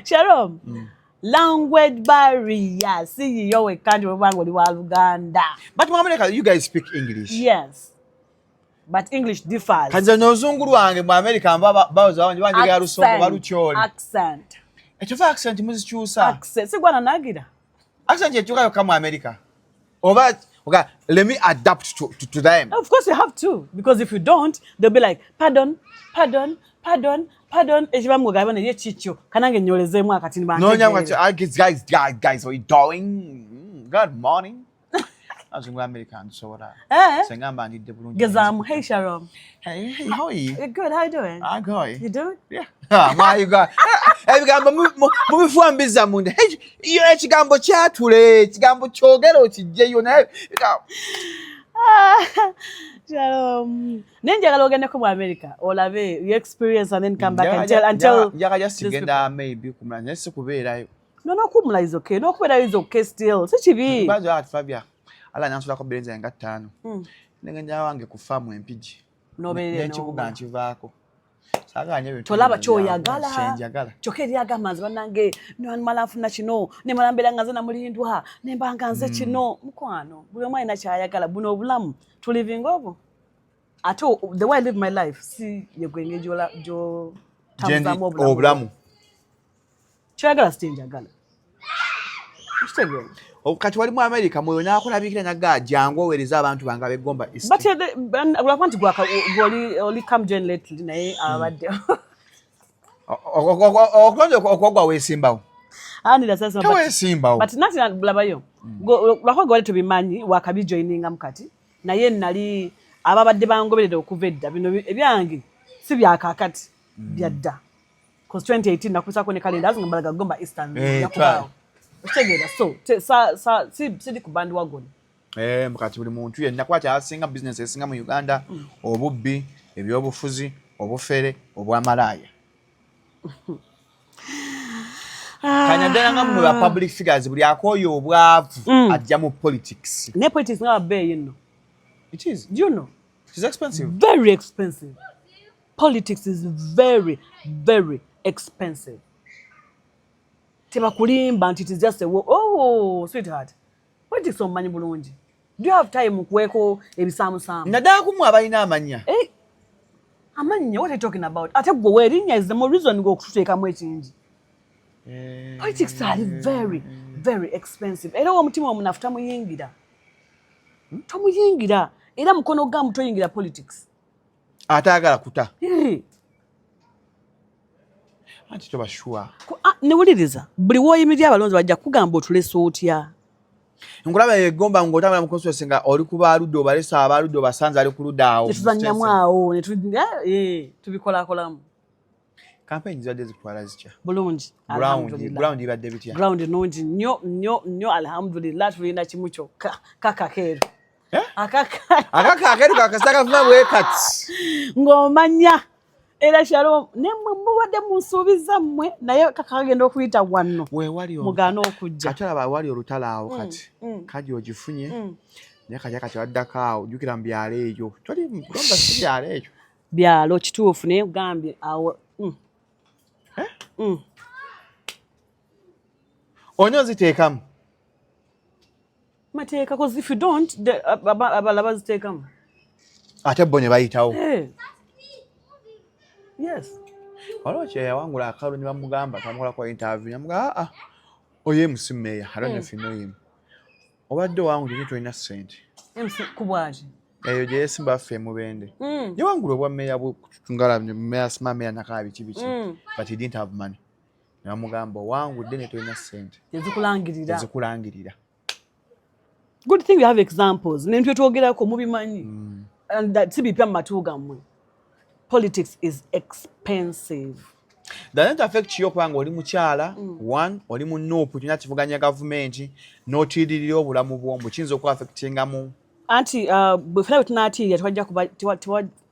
Shalom. Language barrier. See you we can't remember what Uganda. But in America, you guys speak English. Yes. But English differs. Kanza nozungulu wange mu America bawoza wanje ya Lusongo balukyoli. Accent. Ekyova accent muzikyusa. Accent. Sigwana nagira. Accent yekyuka yokka mu America. Oba okay, let me adapt to them. Of course you have to, because if you don't, they'll be like, pardon. Ejiba mugaba ne yechicho. Kanange nyolezemu akati ni banje. No, guys, what are you doing? Good morning. Azungu American nsobola. Sengamba ndidde bulungi. Gezamu. Hey Shalom. Hey, how are you? Good, how you doing? I'm good. You doing? Yeah. My you got. Ebigambo mubifuambiza munda. Hey, iyo ekigambo kyatule, ekigambo kyogera okijjeyo naye. Shalom. Nenjagala ogendeko mu America. Olabe you experience and then come back and tell until Njaga just genda maybe kumula nese kubeerayo. No kumula is okay. No kubeera is okay still. Si kibi. Bazo ati Fabia. Ala nyansula ko berenza nga 5. Nengenda wange ku farm empiji. Nobeere no. Nchibuga nchivaako. Saganye bintu. Tolaba kyoyagala. Shenjagala. Chokeri agamazi banange no malafu na kino ne malambera ngaze na mulindwa ne mbanga nze kino mukwano. Buli omwe ina kyayagala buno obulamu. To living over. At all, the way I live my life, see you're going to jo tamzamu obulamu. Kyagala stinjagala. Kitegeera. Kati wali mu America moyo nakulabikira naga jangu owereza abantu banga begomba east. But ulapanti gwaka oli come join lately naye abadde. Okonje okogwa wesimbawo. Ani da sasa wesimbawo. But nothing bulabayo. Lwako gwali tubimanyi wakabi joininga mukati. Naye nali ababadde bangoberera okuva edda bino ebyange si byakakati byadda. Because 2018 nakusako ne kalenda azinga mbalaga gomba Eastern yakubawo. Otegera so sidi kubandi wagoni. Mukati buli muntu yenna kwati asinga business esinga mu Uganda obubbi ebyobufuzi obufere obwamalaya. Kanyadala nga mu public figures buli akoyo obwavu ajja mu politics. Ne politics nga be you know. It is. Do you know? It's expensive. Very expensive. Politics is very, very expensive. Tiba kulimba it is just a oh, sweetheart. Politics on manyi bulungi. Do you have time kuweko ebisamusamu? Nadala kumu abalina amanya. Amanya, what are you talking about? Ate gwe werinnya is the more reason go kuteekamu ekingi. Politics are very, very expensive. Era omutima omunafu muyingira. Tomuyingira. Era mukono gamu toyingira politics. Atagala kuta. Anti toba sure. Newuliriza. Buli woyimirira abalonzi bajja kugamba otulesa otya. Ngulaba egomba ngotambula mu constituency nga oli kuba aludde obalesa abaludde obasanze ali ku ludaawo. Netuzannyamu awo tubikolakolamu. Campaign zibadde zitwala zitya? Bulungi. Ground ibadde bitya? Ground nungi nnyo alhamdulillah tulina kimu kyokka kakakeeru. Akakakeeru kakasaka funa bwe kati. Ng'omanya era Shalom ne mubadde munsuubiza mmwe naye kakagenda okuyita wanno. Mugano okujja. Katala wali olutala awo kati. Kaji ogifunye. Naye kajja kati waddako awo jjukira mu byalo eyo. Toli mugomba si byalo ekyo. Byalo kituufu naye ugambye awo. Onyo ziteekamu. Mateeka because if you don't abalaba ziteekamu. Ate bo ne bayitawo. Yes. Waliwo kyeyawangula akalo ne bamugamba tamukola kwa interview namuga oye musimeya I don't know if you know him. Obadde wangu ndi tolina ssente. Kubwaji. Eyo gye yesimba ffe mubende. Yawangula obwa meya bw'okutungala meya sima meya nakabi kibiki. But he didn't have money. Namugamba wangu dene tolina ssente. Yezikulangirira. Good thing you have examples. Nentu etwogerako mubimanyi. And that sibipya matuga mmwe. Politics is expensive. Doesn't affect you kubanga oli mukyala, one, oli mu noopu tulina kivuganya gavumenti, n'otiiririra obulamu bw'omu kiyinza okuaffectinga mu. Anti bwe ffenna bwe tunaatiirira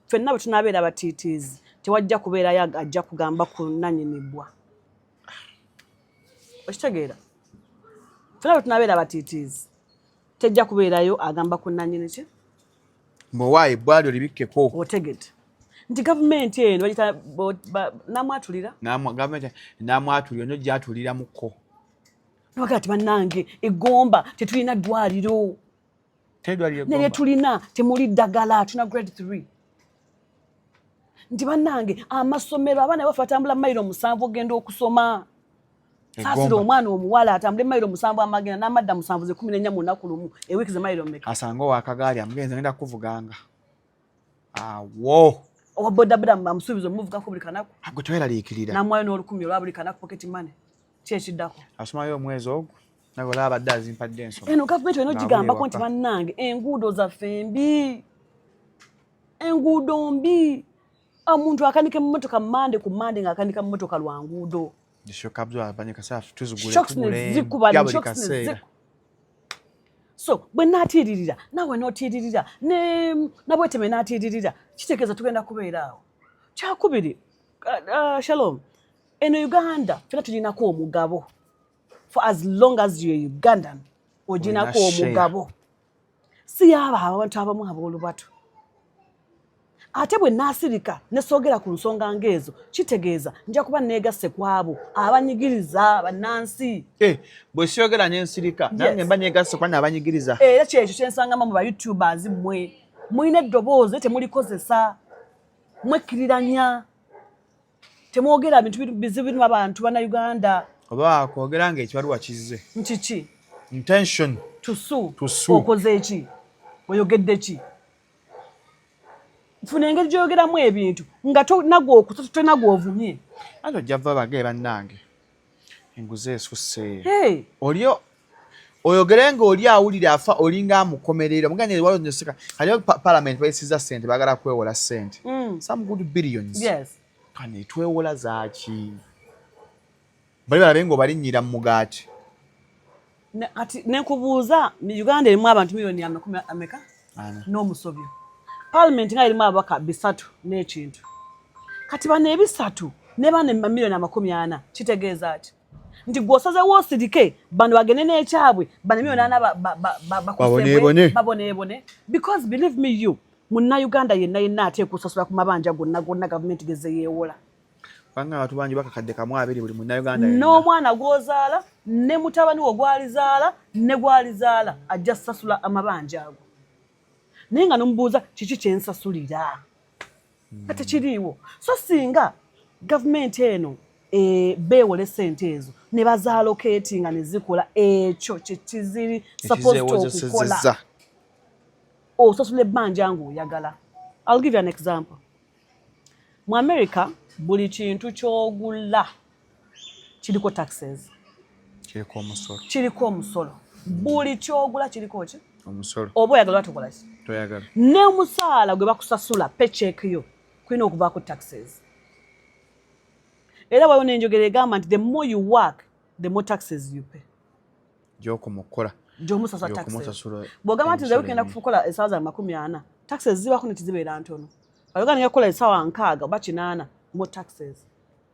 ffenna bwe tunaabeera abatiitiizi tewajja kubeerayo ajja kugamba ku nnannyinibwa. Okitegeera? Ffenna bwe tunaabeera abatiitiizi tejja kubeerayo agamba ku nnannyini ki? Mbowaayi ebbwaliro libikkeko. Otegedde. Nti gavumenti eno bagita namwatulira. Gavumenti namwatulira nyo gyatulira muko. Nwaga ati bannange eggomba tetulina ddwaliro. Naye tulina temuli ddagala tuna grade 3. Nti bannange amasomero abaana bafa atambula mayiro 7 ogenda okusoma. Saasira omwana omuwala atambule mayiro 7 amagenda n'amadda 7 14 mu nnaku lumu ewiiki ze mayiro mmeka. Asanga ow'akagaali amugenza ngenda kuvuganga. Awo. Owa bodaboda amusuubiza omuvugako buli kanaku. Gwe toweraliikirira. N'amwayo n'olukumi olwa buli kanaku pocket money. Ki ekiddako? Asomayo omwezi ogwo. nagola abadde azimpadde ensoma eno gavumenti olina ogigambako nti bannange enguudo zaffe mbi, enguudo mbi. Omuntu akanika emmotoka mande ku mande ng'akanika emmotoka lwa nguudo. Shocks ne zikuba ne shocks ne ziku. So bwe naatiiririra nawe n'otiiririra nabweteme naatiiririra kitegeeza tugenda kubeera awo. Kyakubiri, Shalom, eno Uganda ffenna tulinako omugabo. For as long as you're Ugandan, oginako omugabo. Si yaba abantu abamu ab'olubatu. Ate bwe naasirika ne soogera ku nsonga ng'ezo kitegeeza nja kuba neegasse ku abo abanyigiriza bannansi. Bwe siyogera n'ensirika nange mba neegasse ku abanyigiriza. Era kyekyo kye nsangama mu ba-YouTubers mmwe. Mulina eddoboozi temulikozesa. Mwekkiriranya. Temwogera bintu bizibu birimu abantu bannayuganda. Oba kwogera ng'ekibaluwa kizze. Nkiki? Intention. Tusu. Okoze ki? Oyogedde ki? Funa engeri gy'oyogeramu ebintu nga tonagwo ovumye. Ate ojja va bagee bannange. Enguzi esusse. Oyogere ng'oli awulira afa olinga amukomerera. Omuganda waliwo noseka. Kaliyo parliament bayisiza ssente baagala kwewola ssente. Some good billions. Yes. Kane twewola zaaki. Bali balabe ng'obalinnyira mu mugaati. Kati nekubuuza Uganda erimu abantu miliyoni ameka? N'omusobyo. Parliament nga erimu ababaka 3 n'ekintu. Kati bano 3 ne bano miliyoni 40 kitegeeza ki? Nti gw'osazeewo osirike bano bagende n'ekyabwe bano miliyoni 4 baboneebone. Because believe me you, munnayuganda yenna ateekwa okusasula ku mabanja gonna gavumenti geze yeewola. Banga abantu bangi bakakadde kamu 2 buli munnayuganda n'omwana gw'ozaala ne mutabani wo gwalizaala ne gwalizaala ajja sasula amabanja ago. Naye nga nomubuuza kiki kyensasulira ate kiriiwo. So singa gavumenti eno beewole ssente ezo ne bazaalokeetinga ne zikola ekyo kyekiziri supposed okukola osasula ebbanja ng'oyagala. I'll give you an example. Mu America buli kintu ky'ogula kiriko taxes. Kiriko omusolo. Buli ky'ogula kiriko ki? Omusolo. Oba oyagala batukola ki? Toyagala. N'omusaala gwe bakusasula paycheck yo kulina okuvaako taxes. Era waliwo n'enjogera egamba nti the more you work, the more taxes you pay. Gy'okumukola. Gy'omusasula taxes. Bw'ogamba nti nze wikenda kukola essaawa za 40, taxes zibaako ne tizibeera ntono. Ayogana yakola essaawa 6 oba 8, more taxes.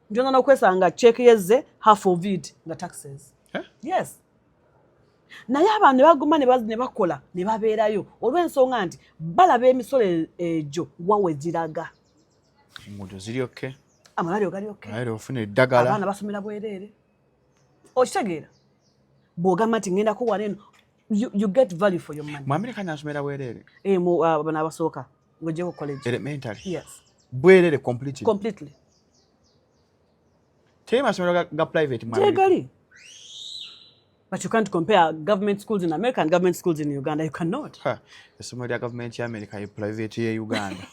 Njonda n'okwesanga check yezze half of it nga taxes. Yes. Naye abantu ne baguma ne bakola ne babeerayo olw'ensonga nti balaba emisolo egyo wawe giraga. Enguudo ziri oke. Amalwaliro gali oke. Amalwaliro ofuna eddagala. Abaana basomera bwereere. Okitegeera? Bw'ogamba nti ngenda kuwa eno, you get value for your money. Mu Amerika n'asomera bwereere? Bano abasooka ng'ogyeko college. Elementary? Yes. Bwereere completely? Completely. Teri masomero ga private mu Amerika? Tegali. But you can't compare government schools in America and government schools in Uganda. You cannot. Essomero lya gavumenti ya America ye private ye Uganda.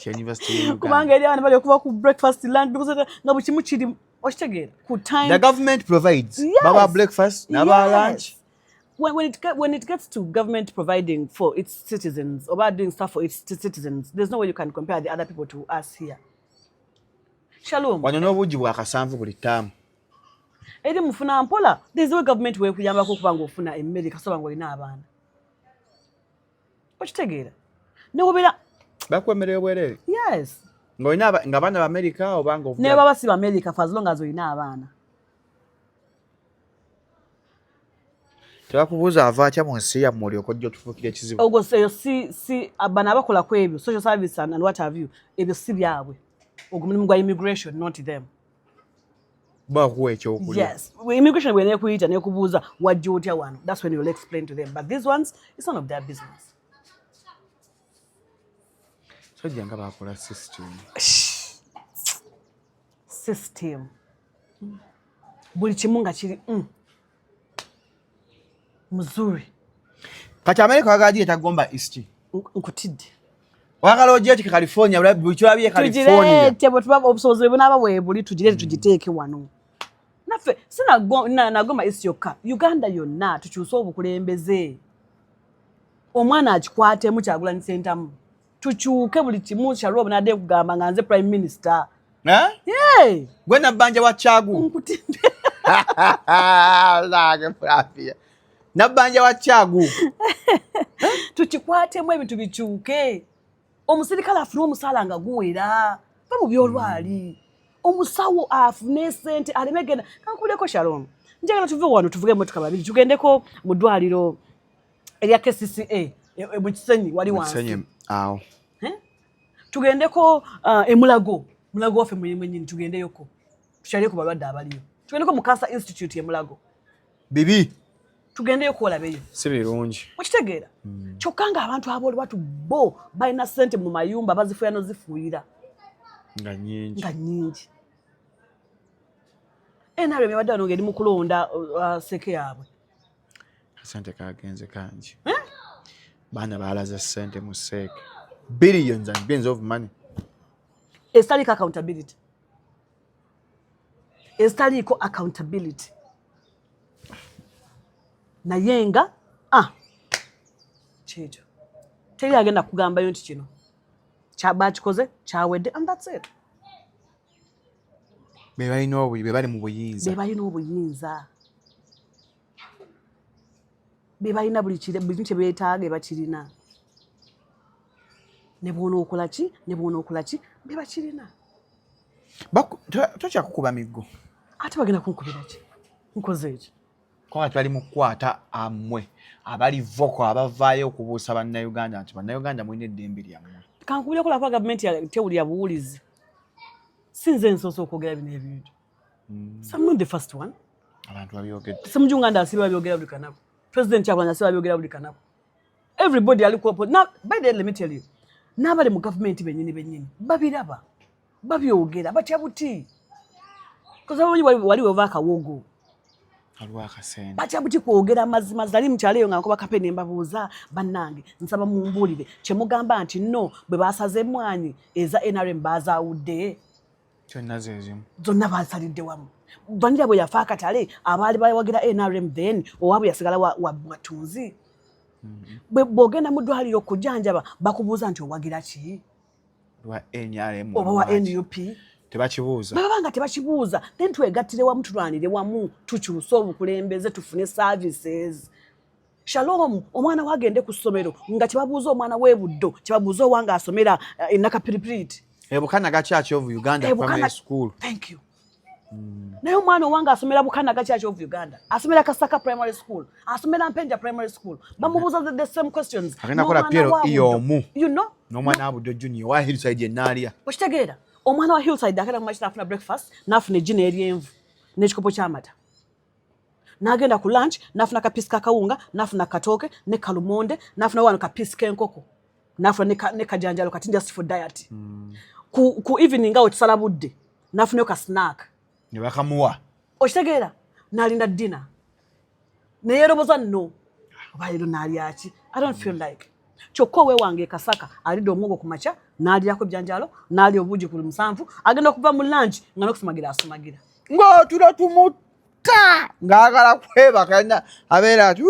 University ye Uganda. Kubanga eri abantu bali okuva ku breakfast, lunch, because nga buli kimu kiri okitegeera ku time. The government provides. Yes. Baba breakfast, naba lunch. When it gets to government providing for its citizens or about doing stuff for its citizens, there's no way you can compare the other people to us here. Shalom. Wano n'obuugi bwa kasanvu buli ttaamu. Eri mufuna mpola, there's a government weekuyambako okuba ng'ofuna emmere kasoba ng'olina abaana. Okitegeera? Ne wobeera bakwemmerera bwereere? Yes. Ng'olina nga baana ba America oba ng'ovuga? Ne baba si ba America for as long as olina abaana. Tebakubuuza ava atya mu nsi yammwe olyoka ojja otufuukira ekizibu? Ogwo eyo si bano abakola ku ebyo, social service and what have you, ebyo si byabwe. Ogwo mulimu gwa immigration, not them. Bakuwa ekyokulya. Yes. Immigration bwe neekuyita neekubuuza wajja otya wano. That's when you'll explain to them. But these ones, it's none of their business. So jjanga bakola system. System. Buli kimu nga kiri muzuri. Kati America wagala giyita gomba East. Nkutidde. Wagala ojja tika California, buli kyolabye California. Tugirete bwe tuba obusobozi bwe bunaaba bwe buli tugirete tugiteeke wano. naffe nagomba isi yokka Uganda yonna tukyuse obukulembeze omwana akikwatemu Kyagulanyi Ssentamu tukyuke buli kimu Shalom nadde kugamba nga nze prime minister gwe Nabbanja wa Kyagu Nabbanja wa Kyagu tukikwatemu ebintu bikyuke omusirikale afune omusaala nga guwera va mu byolwali omusawo afune sente aleme genda kankuleko Shalom njagala tuve wano tuvuge emmotoka babiri tugendeko mu ddwaliro erya KCCA mu Kisenyi wali wansi awo tugendeko Mulago waffe mwennyini tugendeyoko tukyaleko balwadde abaliyo tugendeko mu Cancer Institute ye Mulago bibi tugendeyo kwolabeyo si birungi okitegeera kyokka nga abantu aboolwatu bo balina ssente mu mayumba bazifuya nozifuuyira nga nyingi NRM yabadde wano ng'eri mu kulonda seke yaabwe akasente kagenze kangi baana baalaze ssente mu seeke billions and billions of money ezitaliiko accountability naye nga kyekyo teri agenda kugambayo nti kino bakikoze kyawedde and that's it be bali mu buyinza be balina buli kintu kye beetaaga bakirina ne bwona okola ki be bakirina tokyakukuba miggo ate bagenda kunkubira ki nkoze eki kuba tubali mu kukwata amwe abali voko abavaayo okubuusa bannayuganda nti bannayuganda mulina eddembe lyammwe kankubireko lwapa gavumenti tewulira buwulizi sinze nsoose okwogera bino ebintu I'm not the first one abantu babyogedde Ssemujjunganda asiba babyogera buli kanaku President Kyagulanyi asiba babyogera buli kanaku everybody alikuwa now by the let me tell you n'abali mu gavumenti bennyini babiraba babyogera batya buti koza wali weva akawogo alwakasente batya buti kwogera mazima zali mukyalo eyo nga nkoba kapeni mbabuuza bannange nsaba mumbuulire kye mugamba nti no bwe basaze emmwanyi eza NRM bazaawudde zonna basalidde wamu Vanilla bwe yafa akatale abaali bawagira NRM then owaabwe yasigala watunzi bw'ogenda mu ddwaliro okujanjaba bakubuuza nti owagira ki lwa NRM oba wa NUP tebakibuuza baba nga tebakibuuza then twegattire wamu tulwanire wamu tukyuse obukulembeze tufune services Shalom omwana wagende ku ssomero nga tebabuuza omwana w'ebuddo tebabuuza owanga asomera Nakapiripiriti Bukanaga Church of Uganda Primary School thank you naye omwana owanga asomera Bukanaga Church of Uganda asomera Kasaka Primary School asomera Mpenja Primary School bamubuuza the same questions agenda kola Piero iyomu you know n'omwana abuddo junior wa Hillside enaalya okitegeera omwana wa Hillside akera mu machina afuna breakfast nafuna ejjina eryenvu n'ekikopo ky'amata n'agenda ku lunch nafuna kapisi kakawunga nafuna katooke ne kalumonde nafuna wano kapisi k'enkoko nafuna ne kajanjalo kati just for diet ku evening awo kisala budde nafunayo ka snack ne bakamuwa okitegeera n'alinda dinner neyeroboza nno oba leero n'alya ki I don't feel like kyokka oweewange Kasaka alidde omwogo ku makya n'alyako ebyanjalo n'alya obuugi ku 7 agenda okuva mu lunch nga n'okusumagira asumagira ng'otula tumutta ng'agala kwebaka abeera ati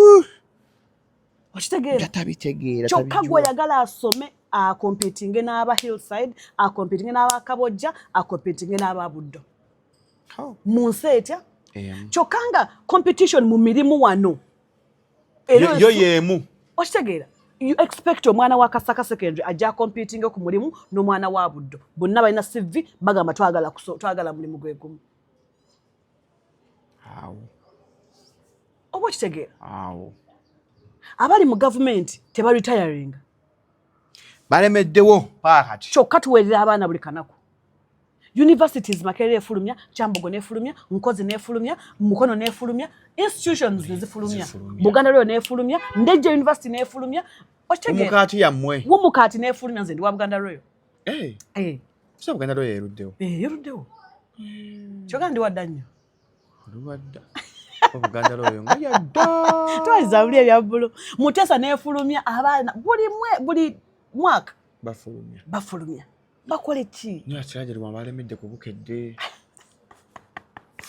okitegeera tabitegeera kyokka gw'oyagala asome akompetinge n'aba Hillside akompetinge n'aba Kabojja akompetinge n'aba Buddo mu nsi etya kyokka nga competition mu mirimu wano yo yeemu okitegeera you expect omwana wa Kasaka secondary ajja competing ku mulimu n'omwana wa Buddo bonna balina CV bagamba twagala mulimu gwe gumu oba okitegeera abali mu gavumenti teba retiring balemeddewo paakati kyokka tuweerera abaana buli kanaku universities Makerere efulumya Kyambogo n'efulumya Nkozi n'efulumya Mukono n'efulumya institutions nezifulumya Buganda Royal n'efulumya Ndejje University n'efulumya omukaati yammwe wumukaati n'efulumya nze ndi wa Buganda Royal kusa Buganda Royal eruddewo eruddewo kyokka ndi wadda nnyo oluwadda Buganda Royal nga yadda twayiza buli ebyabbulu Mutesa n'efulumya abaana buli mwaka bafulumya bakole ki naye akiragirwa balemedde ku bukedde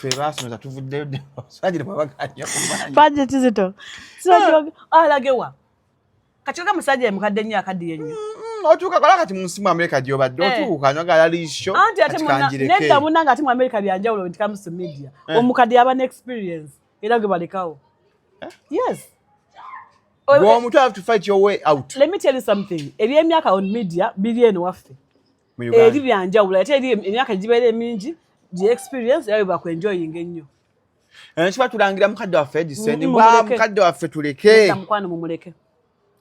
ffe baasomesa tuvuddeyo sajire babaganya kumanyi budget zito so alagewa kachoka musajja mukadde nnyo akaddiye nnyo otuuka kola kati mu nsi mu America gy'obadde otuuka nyagala liisho anti ate nedda munanga ati mu America byanjawulo nti comes to media omukadde yaba ne experience era gwe balekawo yes omuntu have to fight your way out. Let me tell you something ebyemyaka on media biri eno waffe eri byanjawulo ate eri emyaka gibeera emingi the experience yawe bakwenjoyinga ennyo kiba tulangira mukadde waffe Edison bwa mukadde waffe tuleke mukwano mumuleke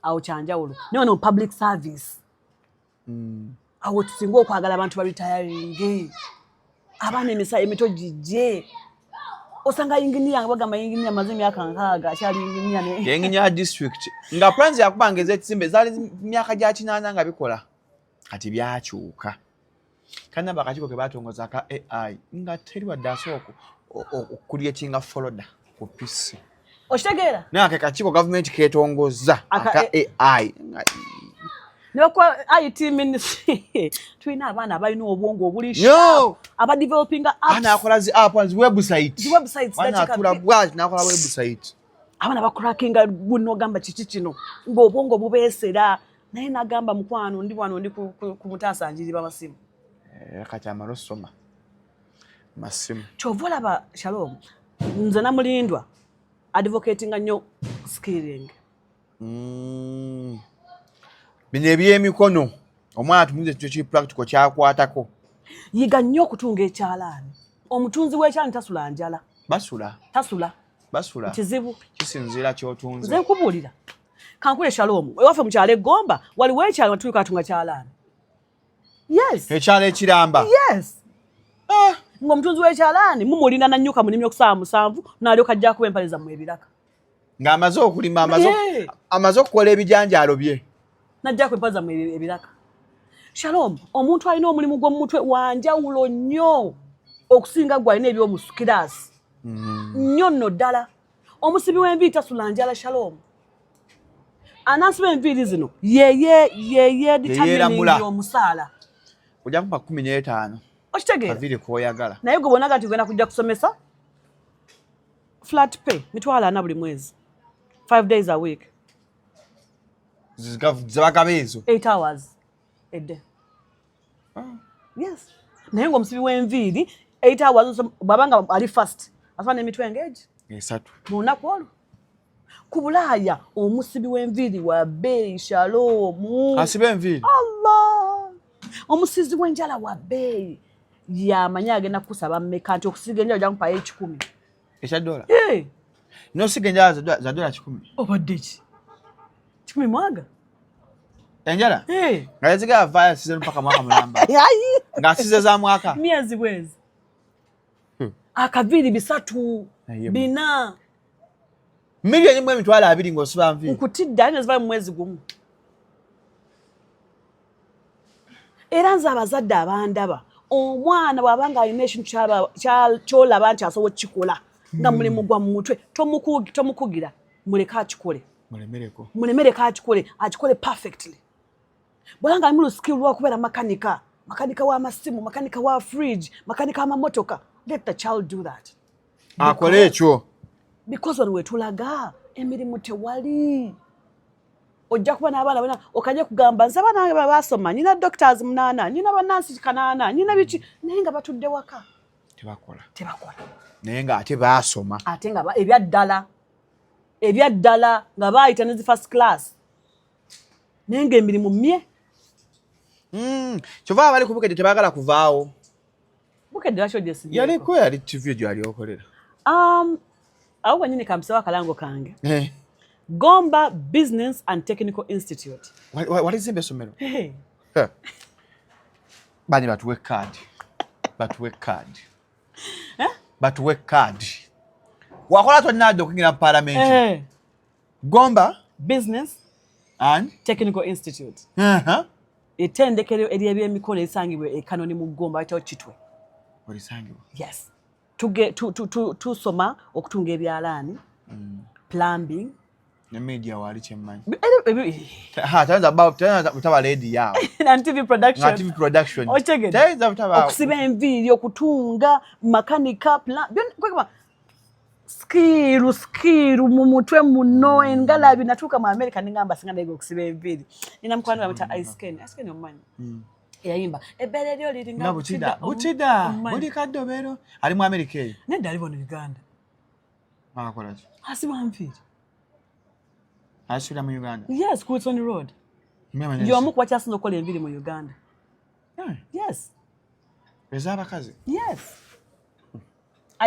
awo kyanjawulo no public service awo tusinga okwagala abantu babitayaringe abaana emito gijje osanga yinginiya bagamba yinginiya maze myaka nkaaga akyali yinginiya ne yinginiya district nga plans yakubangeza ekizimbe zaali myaka gya 8 nga bikola kati byakyuka kana bakachiko ke batongoza ka AI nga teri wadde asooka okucreatinga folder ku PC oshitegeera nake kachiko government ketongoza aka AI Nokwa IT ministry twina abaana abalina obwongo obuli sharp aba developing apps ana akola zi app and websites that akola bwaji nakola website abana bakrackinga buno gamba chichi kino ng'obwongo bubeesera naye nagamba mukwano ndi bwano ndi ku mutaasa njiri bamasimu kati amalo soma masimu chovola ba Shalom nze namulindwa advocating nnyo skilling bino ebyemikono omwana tumuze kyo practical kyakwatako yiga nnyo okutunga ekyalaani omutunzi w'ekyalaani tasula njala tasula kizibu kisinziira ky'otunze nze nkubuulira kankule Shalom ewaffe mu kyalo Egomba waliwo ekyalo tuli katunga kyalaani yes ekyalo ekiramba yes ng'omutunzi w'ekyalaani mumulinda nannyuka munimye okusaawa 7 n'alyoka ajja kuba empale zammwe ebiraka ng'amaze okulima amaze okukola ebijanjaalo bye najja kwempaza mu ebiraka Shalom omuntu alina omulimu gw'omutwe wanjawulo nnyo okusinga gwalina ebyomusukirasi nnyo nno ddala omusibi w'enviiri tasula njala Shalom anansi b'enviiri zino yeye determining omusaala ojja kuba 15 okitegeera kaviri k'oyagala naye gwe bonaga nti gwena kujja kusomesa flat pay mitwalo 4 buli mwezi 5 days a week zibagaba ezo 8 hours a day yes naye ng'omusibi w'enviiri 8 hours babanga ali fast afaana emitwe engage 3 mu lunaku olwo ku Bulaaya omusibi w'enviiri wa bbeeyi Shalom asiba enviiri Allah omusizi w'enjala wa bbeeyi yamanya agenda kusaba mmeka nti okusiga enjala ojja kumpayo 10 ekya dola n'osiga enjala za dola 10 obadde ki 10 mwaga enjala nga yaziga avaayo asize mpaka mwaka mulamba nga asize za mwaka myezi bwezi akaviiri 3 4 milioni mu emitwalo 2 ng'osiba nviiri nkutidde ali nezivayo mu mwezi gumu era nze abazadde abandaba omwana bw'abanga alina ekintu ky'olaba nti asobola okukikola nga mulimu gwa mu mutwe tomukugira muleke akikole mulemereko akikole perfectly bw'olanga ali mu luskill lw'okubeera makanika w'amasimu makanika wa fridge makanika w'amamotoka let the child do that akole ekyo because wano wetulaga emirimu tewali ojja kuba n'abaana bonna okajja kugamba nze abaana basoma nyina doctors 8 nyina bannansi 8 nyina biki naye nga batudde waka tebakola naye nga ate baasoma ate nga ebyaddala nga baayita ne zi first class naye nga emirimu mmye kyova abali ku Bukedde tebagala kuvaawo Bukedde lwaki ogyesimbye yaliko yali TV gyo yali okolera awo wanyini kampisewo akalango kange Gomba Business and Technical Institute walizimba essomero bani batuwe kaadi wakola tonnadde okugingira mu paalamenti Gomba Business and Technical Institute ettendekero ery'ebyemikono erisangibwa e Kanoni mu Gomba bayitawo Kitwe olisangibwa yes tusoma okutunga ebyalaani plumbing ne media wali kyemmanyi butaba lady yaawo na TV production nga TV production okusiba enviiri okutunga makanika plan skiru mu mutwe muno engalabi natuuka mu America ningamba singa ndege okusiba enviiri nina mukwano bamuyita Ice-Ken omumanyi yayimba ebbere lyo liringa butida buli kaddobero ali mu America eyo nedda ali bono Uganda akola ki asiba enviiri asula mu Uganda yes ku Wilson Road y'omu kuba kyasinza okukola enviiri mu Uganda yes ez'abakazi yes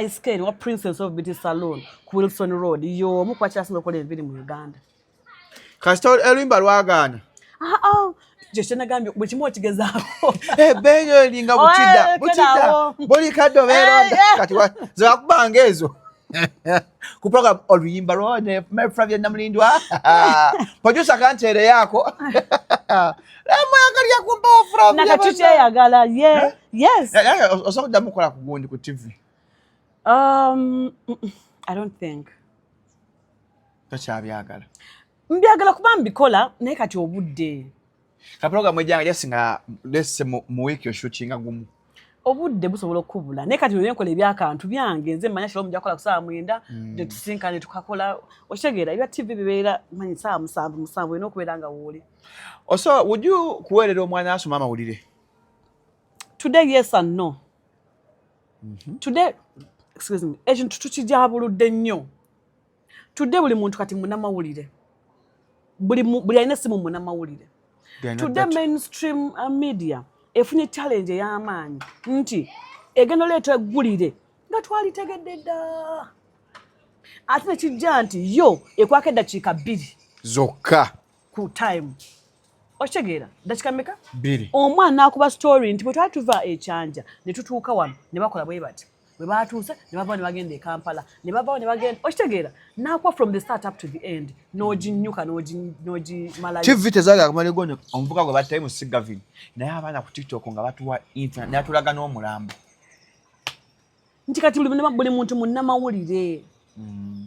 Ice-Ken wa Princess of Beauty Salon ku Wilson Road y'omu kuba kyasinza okukola enviiri mu Uganda kasita oluyimba lwagaana kyenagambye bwe kimu okigezaako benyo elinga butida buli kaddobero kati zakubanga ezo ku program oluyimba lwone Flavia Namulindwa producer kantere yako mwagalia kumpa Flavia nakatukyeyagala yes osobola mukola ku gundi ku TV I don't think tokyabyagala mbyagala kuba mbikola naye kati obudde ka program ejanga jasinga lese mu week shootinga gumu obudde busobola okubula naye kati nkola ebyakantu byange nze manya Shalom jakola ku saa 9 nde tusinkane tukakola okitegeera ebya TV bibeera manyi saa 7 enokubeera nga wooli also would you kuweerera omwana asoma amawulire today yes and no today excuse me ekintu tukijabuludde nnyo today buli muntu kati munnamawulire buli alina essimu munnamawulire today mainstream media efunye challenge ey'amaanyi nti egenda leeta eggulire nga twalitegedde dda ate nekijja nti yo ekwako eddakiika 2 zokka ku time okitegeera dakiika mmeka 2 omwana n'akuba story nti bwe twali tuva ekyanja ne tutuuka wano ne bakola bwe bati bwe baatuuse ne bavaawo ne bagenda e Kampala ne bavaawo ne bagenda okitegeera n'akuba from the start up to the end n'oginnyuka n'ogimalayo TV tezaga kumala egonyo omuvuka gwe battayo mu Sigavini naye abaana ku TikTok nga batuwa internet n'atulaga n'omulambo nti kati buli muntu munnamawulire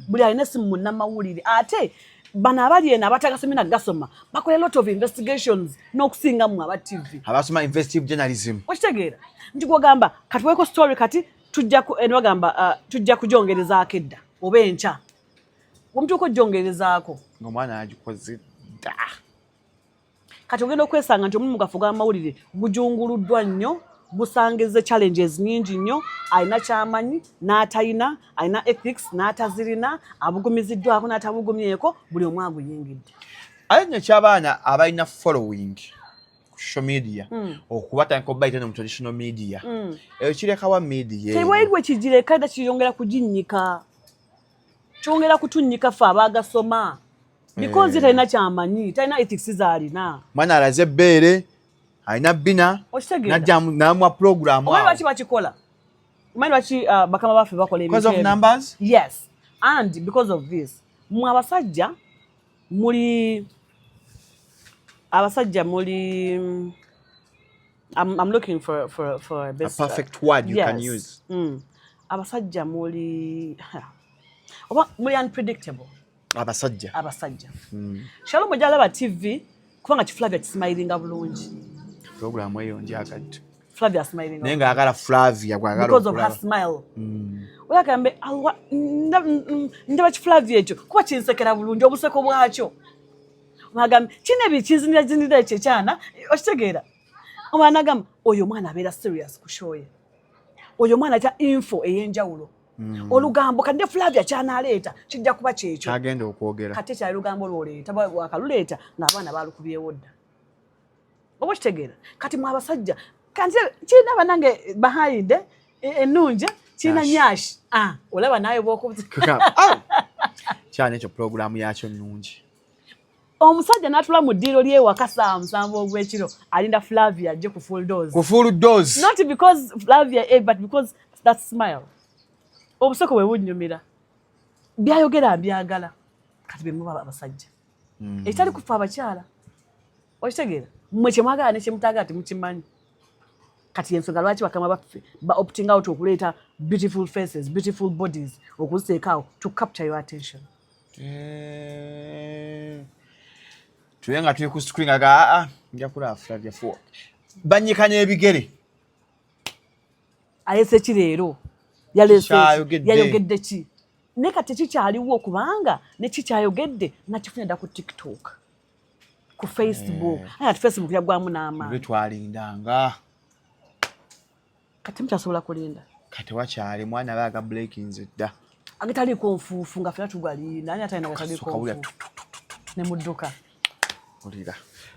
buli alina essimu munnamawulire ate bano abali eno abatagasomye nagasoma bakola a lot of investigations n'okusingamu aba TV abasoma investigative journalism okitegeera nti gwogamba kati weeko story kati tujja kujongerezaako edda oba enkya omutuuka ojongerezaako ng'omwana agikoze dda kati ogenda okwesanga nti omulimu gwaffe gw'amawulire gujunguluddwa nnyo busangize challenges nyingi nnyo alina kyamanyi n'atalina alina ethics n'atazirina abugumiziddwako n'atabugumyeko buli omu aguyingidde ate nno ekyabaana abalina following ku social media okubatandika obaita mu traditional media eyo kirekawa media tewairwe kigireka era kiyongera kuginnyika kyongera kutunnyika ffe abaagasoma because talina kyamanyi talina ethics zaalina mwana alaze ebbeere alina bina n'amwa program omanyi lwaki bakikola omanyi lwaki bakama baffe bakola because of numbers yes and because of this mwe abasajja muli I'm looking for a best a perfect word you can use abasajja muli unpredictable abasajja Shalom jalaba TV kubanga Flavia kismilinga bulungi program eyo njagadde Flavia smiling naye ngaagala Flavia gwagala because of her smile oyagambe ndaba Flavia ekyo kuba kinsekera bulungi obuseko bwakyo magambe kine bikizinira ekyekyana okitegeera omwana agamba oyo mwana abeera serious ku show ye oyo mwana atya info ey'enjawulo olugambo kadde Flavia kyanaleeta kijja kuba kyekyo agenda okwogera kati kyali lugambo lwoleeta wakaluleeta ng'abaana baalukubyewo dda oba kitegeera kati mwe abasajja kanti kirina banange behind ennungi kirina nyashi olaba naye bwokubuzika kyana ekyo programu yakyo nnungi omusajja n'atula mu ddiiro ly'ewaka saa 7 ogw'ekiro alinda Flavia ajje ku full dose not because Flavia but because that smile obuseko bwe bunnyumira byayogera mbyagala kati bemuba abasajja ekitali kufa abakyala okitegeera mmwe kyemwagala ne kyemutagala temukimanyi kati ensonga lwaki bakama baffe opting out okuleeta beautiful faces beautiful bodies okuziteekaawo to capture your attention tuyenga tuli ku screen aga nja kula Flavia Fo banyikanya ebigere ayese kireero yayogedde ki ne kati kikyaliwo okubanga ne kikyayogedde nakifunye dda ku TikTok ku Facebook ati Facebook yagwamu n'amaanyi betwalindanga kati mukyasobola kulinda kati wakyali mwana baaga breakings dda agitaliiko nfuufu nga fena tugwalinda ani atalina gataliiko nfuufu ne mudduka olira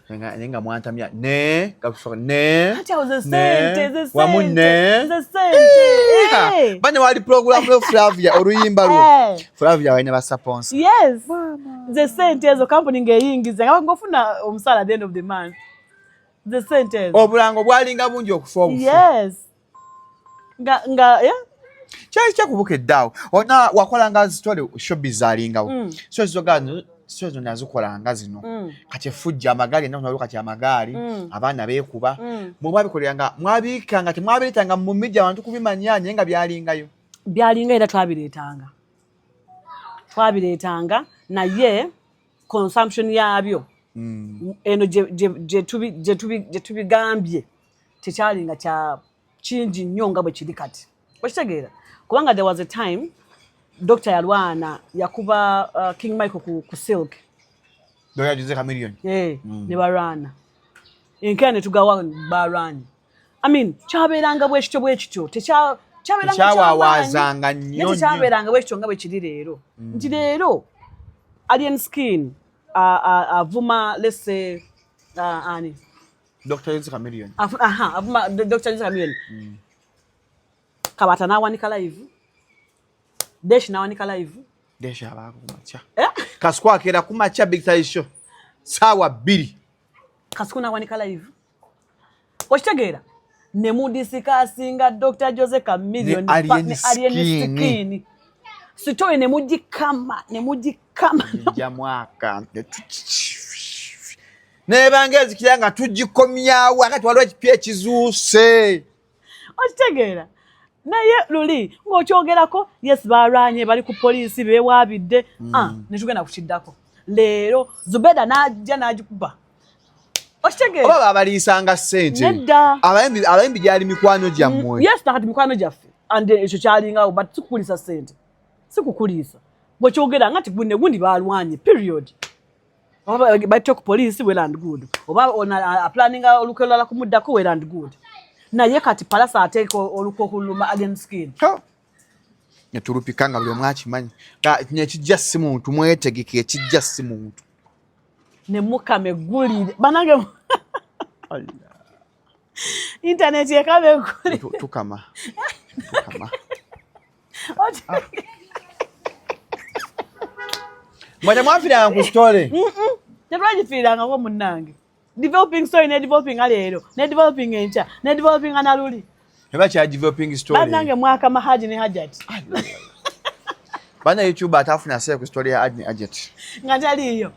nenga mwantamya ne ne wamu ne bane wali program lo Flavia oluyimba lwo Flavia wayina ba sponsor yes the sente ezo company ngeyingiza nga ngofuna omusala at the end of the month the sente ezo obulango bwalinga bungi okufa obufu yes nga yeah kyali kyakubukeddeawo ona wakolanga story showbiz alingawo so zogano so nazikolanga zino kati efujja amagali nayo kati amagali abaana beekuba mwabikoleranga mwabikanga temwabiretanga mu media abantu kubimanya nyenga byalingayo era twabiretanga naye consumption yabyo eno je tubigambye tekyalinga kya kingi nnyo nga bwe kiri kati okitegeera kubanga there was a time Dr. Yalwana yakuba King Michael ku Silk doya juze chameleon ne barana inkane tugawa barani I mean kyaberanga bwe kityo tekyawawazanga nnyo kyaberanga bwe kityo nga bwe kiri leero nti leero alien skin avuma let's say ani Dr. Juze chameleon avuma Dr. Juze chameleon Kabata nawanika live Desh nawanika live Desh abako kumacha Kasukwa akera kumacha Big Time Show sawa 2 Kasukwa nawanika live okitegeera ne mudisikasinga Dr. Jose Chameleon alien skin sitoye ne mujikama ya mwaka nebangezi kiranga tujikomyawo wakati waliwo kipye kizuuse okitegeera naye luli ng'okyogerako yes baranye bali ku poliisi bewaabidde ne tugenda kukiddako leero Zubeda n'ajja n'agikuba okitegeera oba abaliisanga ssente abayimbi gyali mikwano gyammwe yes nakati mikwano gyaffe ande ekyo kyalingawo but sikukulisa ssente sikukulisa bwekyogera nga tigune gundi balwanye period oba baite ku poliisi well and good oba ona planninga olukolala kumuddako well and good naye kati palasa ateeko olukokuluma alien skin netulupikanga buli omwe akimanyi nekijja si muntu mwetegeke ekijja si muntu ne mukame gulire banange internet yekame gulire tukama mwata mwafiranga ku story tetwagifiranga ko munnange developing story ne developing alero ne developing encha ne developing analuli eba cha developing story banange mwaka mahaji ne hajat bana YouTube atafuna save ku story ya Hajat ngatali iyo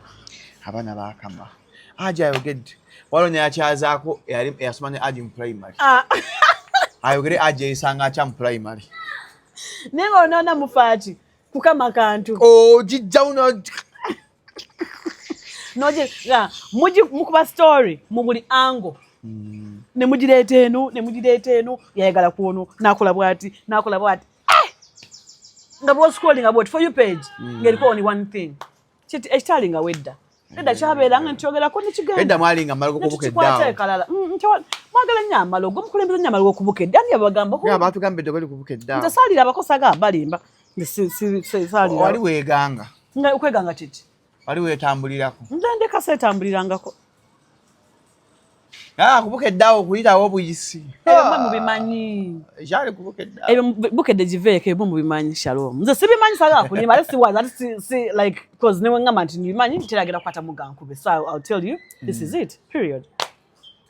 abana bakamba aja yoged walonya yachazaako yali yasomane aji mu primary ayogere aje isanga cha mu primary nengo onona mufati kukama kantu jijja uno noje muji mukuba story mubuli ango ne mujirete eno yayagala kuono nakola bwati nga bo scrolling about for you page ngeliko only one thing chiti ekitalinga wedda kyabeeranga ntyogera ko nekigenda edda mwalinga malago kubukedda kalala mwagala nyamalo gomukulembeza nyamalo okubukedda ani abagamba ko abantu gambedde ko kubukedda ntasalira abakosa ga balimba salira wali weganga nga kweganga kiti wali wetambulirako ndende kasetambulirangako kubukeddawo okuyitawo obuyisi ebyo mubimanyi jali kubukedda ebyo bukedde giveeko ebyo mubimanyi Shalom nze sibimanyi salafu ni male si like because newe ngamba nti nibimanyi nteragira kukwata mugankube so I'll tell you this is it period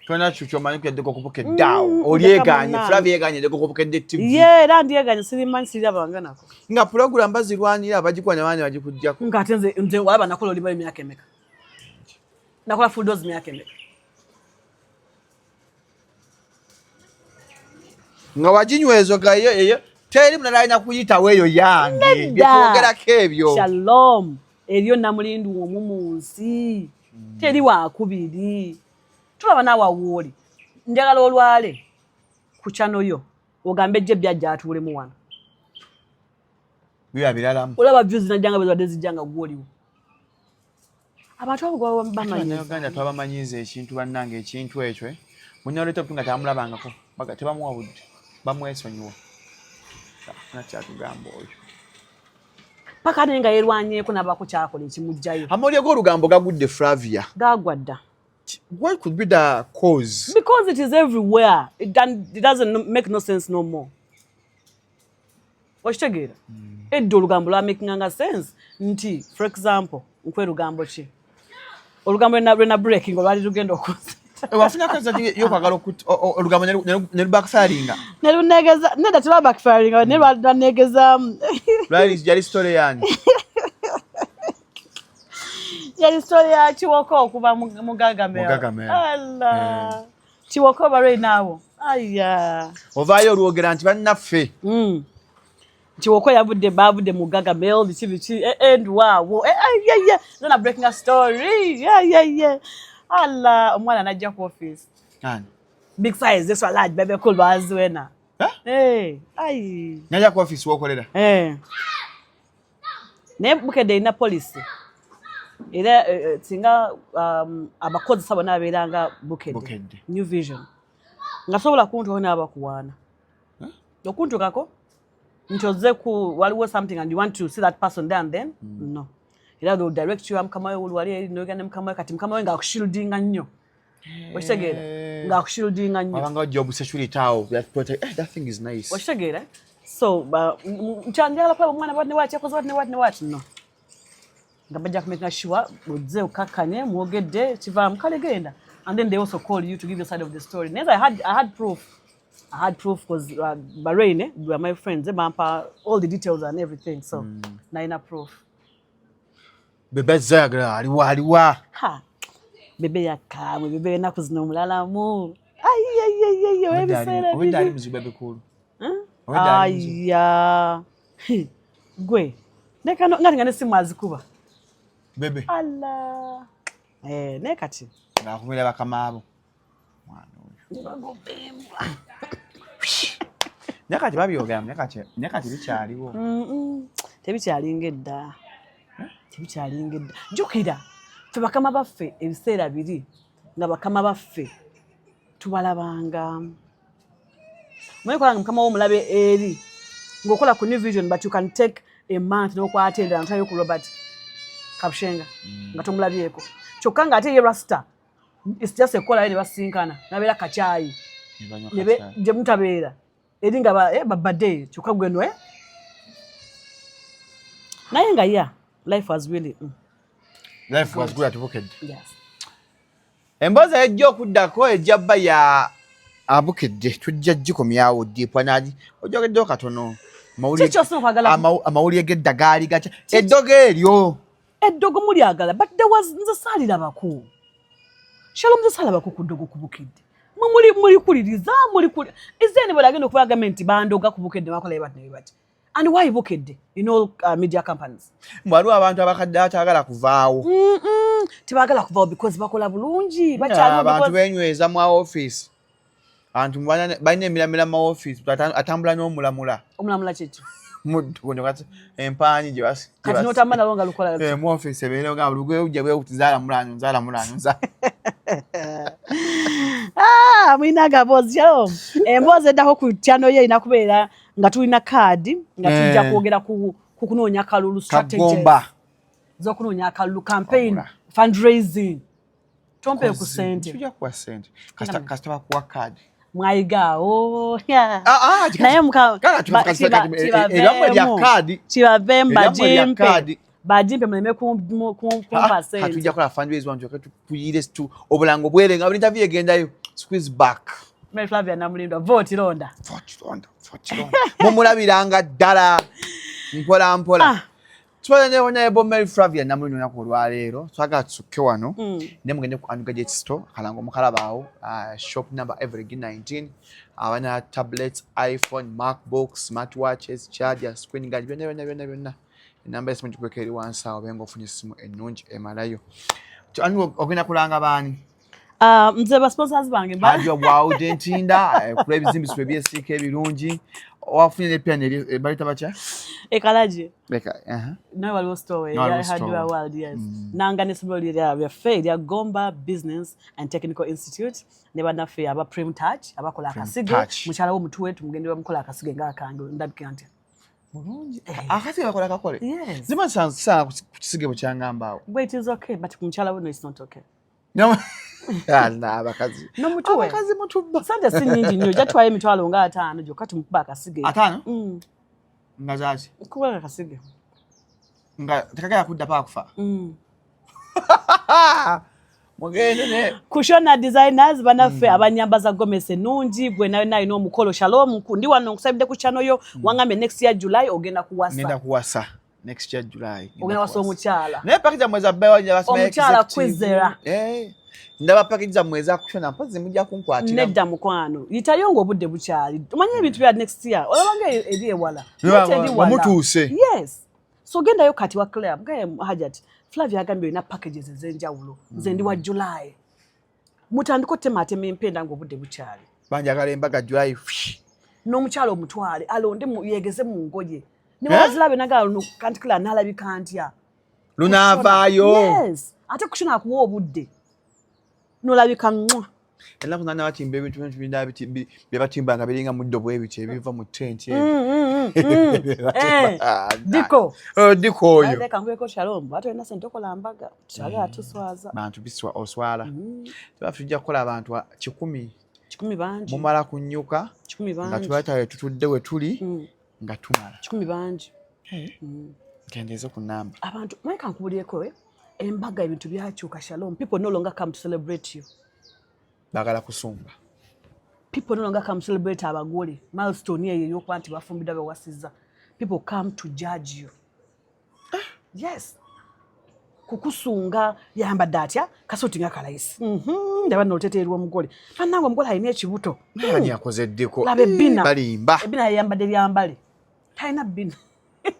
tona chucho manike deko kubukeddawo olyeganye Flavia yeganye deko kubukedde TV era ndiyeganye sibimanyi siri abanganako nga program bazirwanira abajikwana bane bajikujjako nga nze waba nakola oli bali myaka emeka nakola full dose myaka emeka nga wajinywezo gayo eyo teri munalina kuyita weyo yange byetwogerako ebyo Shalom eriyo Namulindu omwo mu nsi teri wakubiri tulaba naawe awooli njagala olwale ku channel yo ogambe ejje byajja atuulemu wano biba biralamu olaba views najjanga bezadde zijjanga gwoliwo abantu abo bamanyi Uganda twabamanyiza ekintu bannange ekintu ekyo munyaleeta obutu nga tamulabangako tebamuwa budde bamwesonyiwa nakyatugamba oyo paka nenga yerwanyeeko nabakukyakola ekimujjayo amawulire g'olugambo gagudde Flavia gagwa dda. What could be the cause? Because it is everywhere. It doesn't make no sense no more. Oshtegera. Eddo olugambo lwa making sense nti for example nkwe lugambo ki olugambo lwena breaking olwali lugenda okuza wafuna kaza yokwagala olugambo ne backfiringa nelunegeza neda tula backfiringa ne lwanegeza yali story yani yali story ya Kiwoko okuba Mugagamera Allah Kiwoko bare nawo aya ovaayo olwogera nti bannaffe Kiwoko babudde Mugagamera bichi and wow yeah nona breaking a story yeah Allah omwana najja ku office big size this one large baby cool bazwena ai najja ku office wokolera ne Bukedde ina police era singa abakozi sabo nabeeranga Bukedde New Vision ngasobola kuntu ona abakuwana okuntukako ntoze ku waliwo something and you want to see that person there and then no era they will direct you amkamawe wali noyogane mkamawe kati mkamawe nga akushieldinga nnyo washtegera nga akushieldinga nnyo abanga job security tao that thing is nice washtegera so mchanjala kwa mwana bwadne wache kozo bwadne wache no ngabajja kumeka sure udze ukakane muogedde kiva mkale genda and then they also call you to give your side of the story neza I had proof because Bahrain were my friends bampa all the details and everything so naina proof bebe zagra aliwa ha bebe yakamwe bebe enaku zino omulalamu ay webisera wenda ali muzibe bikulu aya gwe nekano ngati ngane simu azikuba bebe Allah nekati ngakumira bakamaabo mwana oyo nyakati babyogamu nyakati bikyaliwo tebikyalingedda jukira fe bakama baffe ebiseera biri nga bakama baffe tubalabanga mwekolanga mukama wo mulabe eri ng'okola ku New Vision but you can take a month n'okwatendera ntayo ku Robert Kapshenga nga tomulabyeko kyokka nga ate ye rasta it's just ekola ne basinkana nabeera kacaayi gye mutabeera eri nga babadde kyokka gwenwe naye nga life was really good at Bukedde. Yes. Emboza ejja okuddako ejjabba ya Bukedde tujja gikomyawo diipanaji ojogeddeho katono amawulire g'eddagaali gaca eddogo eryo eddogo mulyagala but there was nze saalirabako Shalom nze saalabako ku ddogo ku Bukedde muli kuliriza izeni balagenda okuba gavumenti bandoga ku Bukedde bakola ebati and why Bukedde in all media companies waliwo abantu abakadde atagala kuvaawo tebagala kuvaawo because bakola bulungi abantu benyweza mu office abantu balina emiramira mu office atambula n'omulamula kyeki muddu empaanyi gye kati n'otamba nalwo nga lukola mu office ebeera nga buli ujja bwekuzaala mulanyo mwina agaboozi emboozi eddako ku tyano ye erina kubeera nga tulina kaadi nga tujja kwogera ku kunoonya akalulu strategies z'okunoonya akalulu campaign fundraising tompe ku ssente tujja kuwa ssente kasita bakuwa kaadi mwayigaawo naye bajimpe muleme kumpa ssente tujja kukola fundraising wantu tuyire obulango bwerenga buli interview egendayo squeeze back Mary Flavia Namulindu vote londa mumulabiranga ddala mpola tubala ne Mary Flavia Namulindu nako olwaleero twagala tusukke wano ne mugende ku Gadget Store kalango mukalabaawo shop number every 19 abana tablets, iPhone, MacBook, smartwatches, chargers, screen guard byonna enamba y'essimu gikukweka eri wansi awo obenga ofunye essimu ennungi emalayo. Ogenda kulanga baani? Nze ba sponsors bange Hajwa bwawudde ntinda kula ebizimbisibwa ebyesiika ebirungi wafunye n'eppya balita batya? Ekalaje. Leka nawe waliwo store ya Hardware World, yes. Nanga n'essomero lyaffe erya Gomba Business and Technical Institute ne bannaffe aba Prim Touch abakola akasige mukyala w'omutu wetu mugende bamukola akasige ng'akange ndabika ntya. Bulungi. Akasige bakola kakole? Yes. Zima saa ku kisige bukyangamba awo. But it is okay, but ku mukyala we no, it's not okay. No. Abakazi. No mutuwe. Abakazi mutubba. Sente si nnyingi nnyo jatwaye emitwalo nga 5 gyokka tumukuba akasige. 5? Nga zaaki? Kuba akasige. Nga tekagala kudda paakufa. Mugende ne. Kushona designers banaffe abanyambaza Gomez ennungi gwe nayo nayo n'omukolo Shalom ndi wano nkusabidde ku channel yo wangambe next year July ogenda kuwasa. Ngenda kuwasa. Next year July. Ogenda wasa omukyala. Ne package mweza bayo ya basema omukyala kwizera. Ndaba package za mweza kushona mpozi mujja kunkwatira. Nedda mukwano. Yitayo ng'obudde bukyali. Omanye ebintu bya next year. Olabanga eri ewala. Mutuuse. Yes. So gendayo kati wa Claire mgaye Hajat. Flavia agambye ina packages ez'enjawulo. Nze ndi wa July. Mutandiko tematema empenda ng'obudde bukyali. Banjagala embaga July. N'omukyala omutwale alonde yegeze mu ngoye. Ne wazilabe nagala no kantikula nalabika ntya. Lunavaayo. Yes. Ate kushona akuwa obudde. Nolabika mwa. Era kunana batimba ebintu binda bye batimbanga biringa muddo bwebiti ebiva mu tent Diko. Diko oyo. Leka ngweko Shalom. Watu ena sente okola mbaga. Tusabe atuswaza. Bantu biswa oswala. Tubafujja kukola abantu 10. 10 banji. Mumala kunyuka. 10 banji. Nga tubataye tutudde we tuli nga tumala. 10 banji. Kendeze ku namba. Abantu mweka nkubulyeko embaga ebintu byakyuka Shalom. People no longer come to celebrate you. Bagala kusumba. People no longer come to celebrate abagole. Milestone ye yokuba nti bafumbidwa bewasiza. People come to judge you. Yes. Kukusunga yambadde atya kasoti nga kalayisi. Ndaba n'oluteteerwa omugole. Bannange omugole alina ekibuto. Ani yakoze ddiko. Labe bina. Balimba. Ebina yambadde lyambale. Talina bina.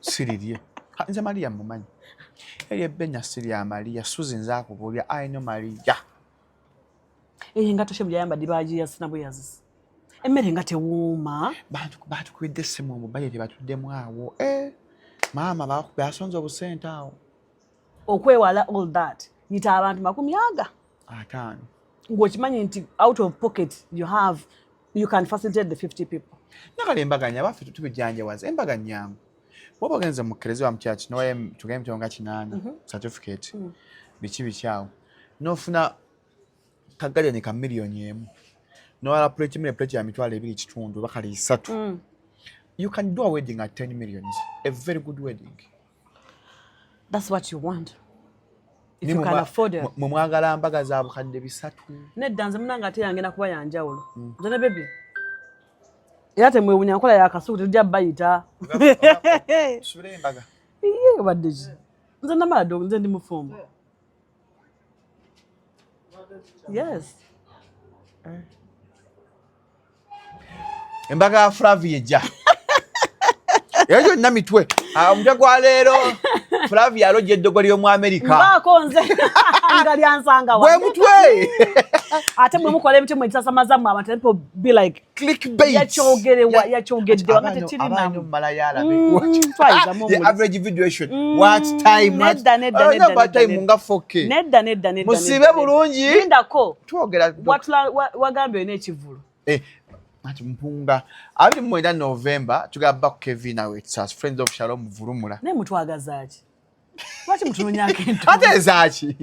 Siririe. Nze Maria mumanyi. Eri Benya Siria Maria Susan zakubulya I know Maria. Nga toshe byayambadde bagiya sinabwe yazisi. Emmere nga tewuuma. Bantu kwidde essimu mu budget batuddemu awo. Maama basonze obusente awo. Okwewala all that. Yita abantu 50. 5. Ng'okimanyi nti out of pocket you can facilitate the 50 people. Nakale embaganya baffe tubijjanjawaza embaga nnyangu. Bw'oba ogenze mu Eklezia mu church nowaye tugende mitonga 8 certificate biki bikyawo n'ofuna kagale ne ka miliyoni emu n'owala plate ya mitwalo 2.5 bakali 3. You can do a wedding at 10 million. A very good wedding. That's what you want. If you can afford it. Mumwagala mbaga za bukadde 3. Nedda nze munanga ate yange nakuba yanjawulo. Nze baby. Era temwewunya nkola yakasuku tujja bayita. Subire mbaga. Iye badde ki. Nze namala do nze ndi mufumbo. Yes. Embaga Flavia ejja. Eyo nna mitwe. Omutwe gwa leero Flavia alojja eddogo ly'omu America. Mbaako nze nga lyansanga wa. Gwe mutwe. Ate mwe mukola ebintu mwe kisasamazamu abantu people be like clickbait. Yakyogedde wanga tekiri namu. The average viduation. Watch time. Nedda. Time nga 4K. Nedda. Musibe bulungi. Lindako. Twogera. Wagambye olina ekivulu. Ati mpunga. 29 November tugaba ku Kevin Awetsas Friends of Shalom Vurumula. Ne mutwagaza ki? Lwaki mutununya akento? Ate ezaki.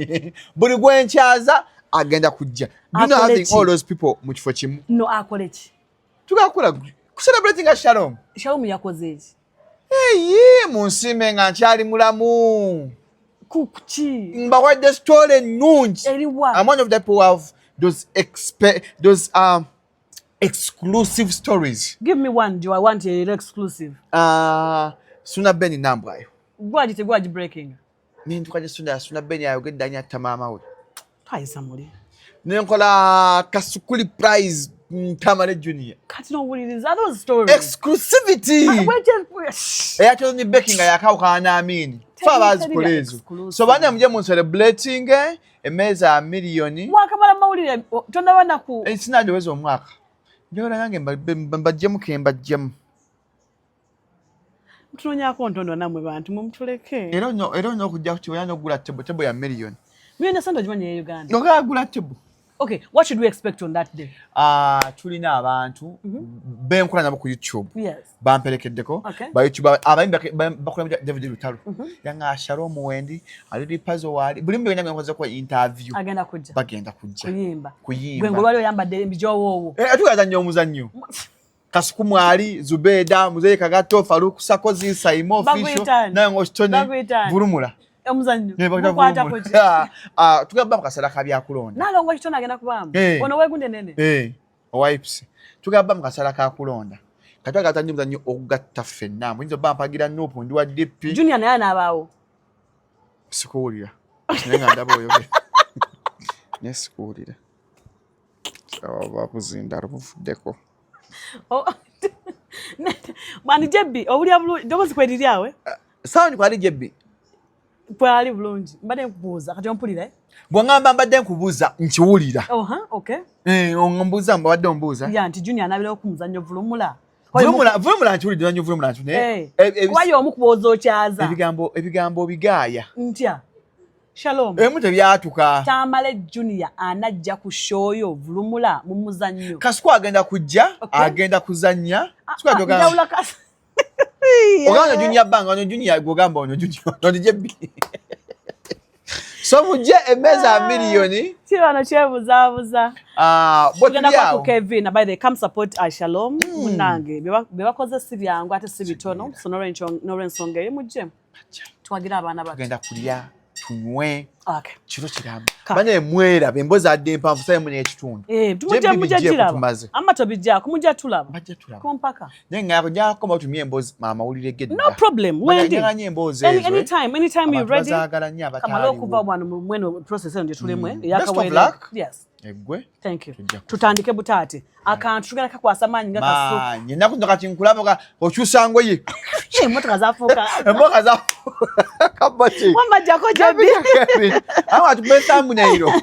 Buli gwenkyaza agenda kujja. Do not having all those people mu kifo kimu. No akole ki? Tugakola celebrating a Shalom. Shalom yakoze ki? Mu nsime nga nkyali mulamu. Kuki? Mbawadde story ennungi. Eriwa. I'm one of the people who have those exclusive stories. Give me one. Do I want a exclusive? Suna Beni nambwayo. Gwaji breaking. Nintukaje Suna Beni ayogedde ani atta maama we. Twayisa muli. Nenkola Kasukuli prize Tamale Junior. Kati n'owuliriza those stories. Exclusivity. Eyatoni Becky nga yakawukana amini. Fa bazipolezo. So bana muje mu celebrating emeza million. Wakamala mawulire tondabana ku. Sinadde wezo omwaka. Njogera nange mbajjemu kembajjemu. Tunonyako ntondo namwe bantu mumutuleke. Era onyo okujja kukiwaya n'okugula tebo ya million. Million sente ogimanyi e Uganda. Nogagula tebo. Okay, what should we expect on that day? Tulina abantu benkola nabo ku YouTube. Yes. Bamperekeddeko. Ba YouTube abayimbi bakola David Lutalo. Yanga Shalom Wendi, ali Pazo wali. Buli mbere nyange nkoze ko interview. Bagenda kujja. Kuyimba. Gwengo wali oyambadde embijowo. Atugaza nnyo omuzannyo. Kasuku mwali Zubeda Muzee Kagato Faruk Sakozi Saimo Fisho nayo ngostoni Vurumula. Omuzannyo. Mukwata kujja. Tugamba mukasala kabya kulonda. Nalongo kitona agenda kubamba. Ono wegunde nene. Wipes. Tugamba mukasala ka kulonda. Katwa gatanyi muzannyo okugatta ffenna. Muyinza bampagira nopu ndi wa DP. Junior naye anabaawo. Sikuwulira. Nenga ndaba oyo. Nesikuwulira. Bakuzinda rubufuddeko. Mani Jebbi, obulya bulungi. Dobozi kwediri awe? Sound kwali Jebbi. Pwali bulungi. Mbadde nkubuuza kati ompulira. Bwangamba mbadde nkubuuza nkiwulira. Okay. Ombuuza mbadde ombuuza. Ya nti Junior anabira ku muzannyo Vurumula. Vurumula nkiwulira nnyo Vurumula ntune. Kuba omu kubuuza okyaza. Ebigambo bigaaya. Ntya. Shalom. Emu tebyatuka. Tamale Junior anajja ku show yo Vurumula mu muzannyo. Kasuku agenda kujja, agenda kuzannya. Njawula kasi. Oganda Junior banga, ono Junior gogamba ono Junior. Ono Jebbi. So mujje emeza million. Kibano kyebuzaabuza. Botugenda ku Kevin by the come support Shalom munange. Bebakoze si byangu ate si bitono. So Norensonga eri mujje. Twagira abaana bato. Genda kulya. Tunywe. Okay. Kiro kiramu. Bane mwera bembozi adde mpanvu saye mune ekitundu. Tumujja mujjira. Amma tobijja kumujja tulaba. Bajja tulaba. Kompaka. Nenga yakujja ko batumye embozi mama ulire gedda. No problem. Wendi. Nganye embozi ezo. Anytime you ready. Bazagala nnyo abatali. Kamalo kuva bwano mweno process ndio tulimwe. Yakawele. Yes. Eggwe. Thank you. Tutandike butaate. Akantu tugala kakwasa manyi nga kasu. Manyi nakundo kati nkulaba okyusa ngoye. Emotoka zafuuka. Emotoka zafuuka. Kabati. Wamba jako Jebbi. Awa tupesa muneiro.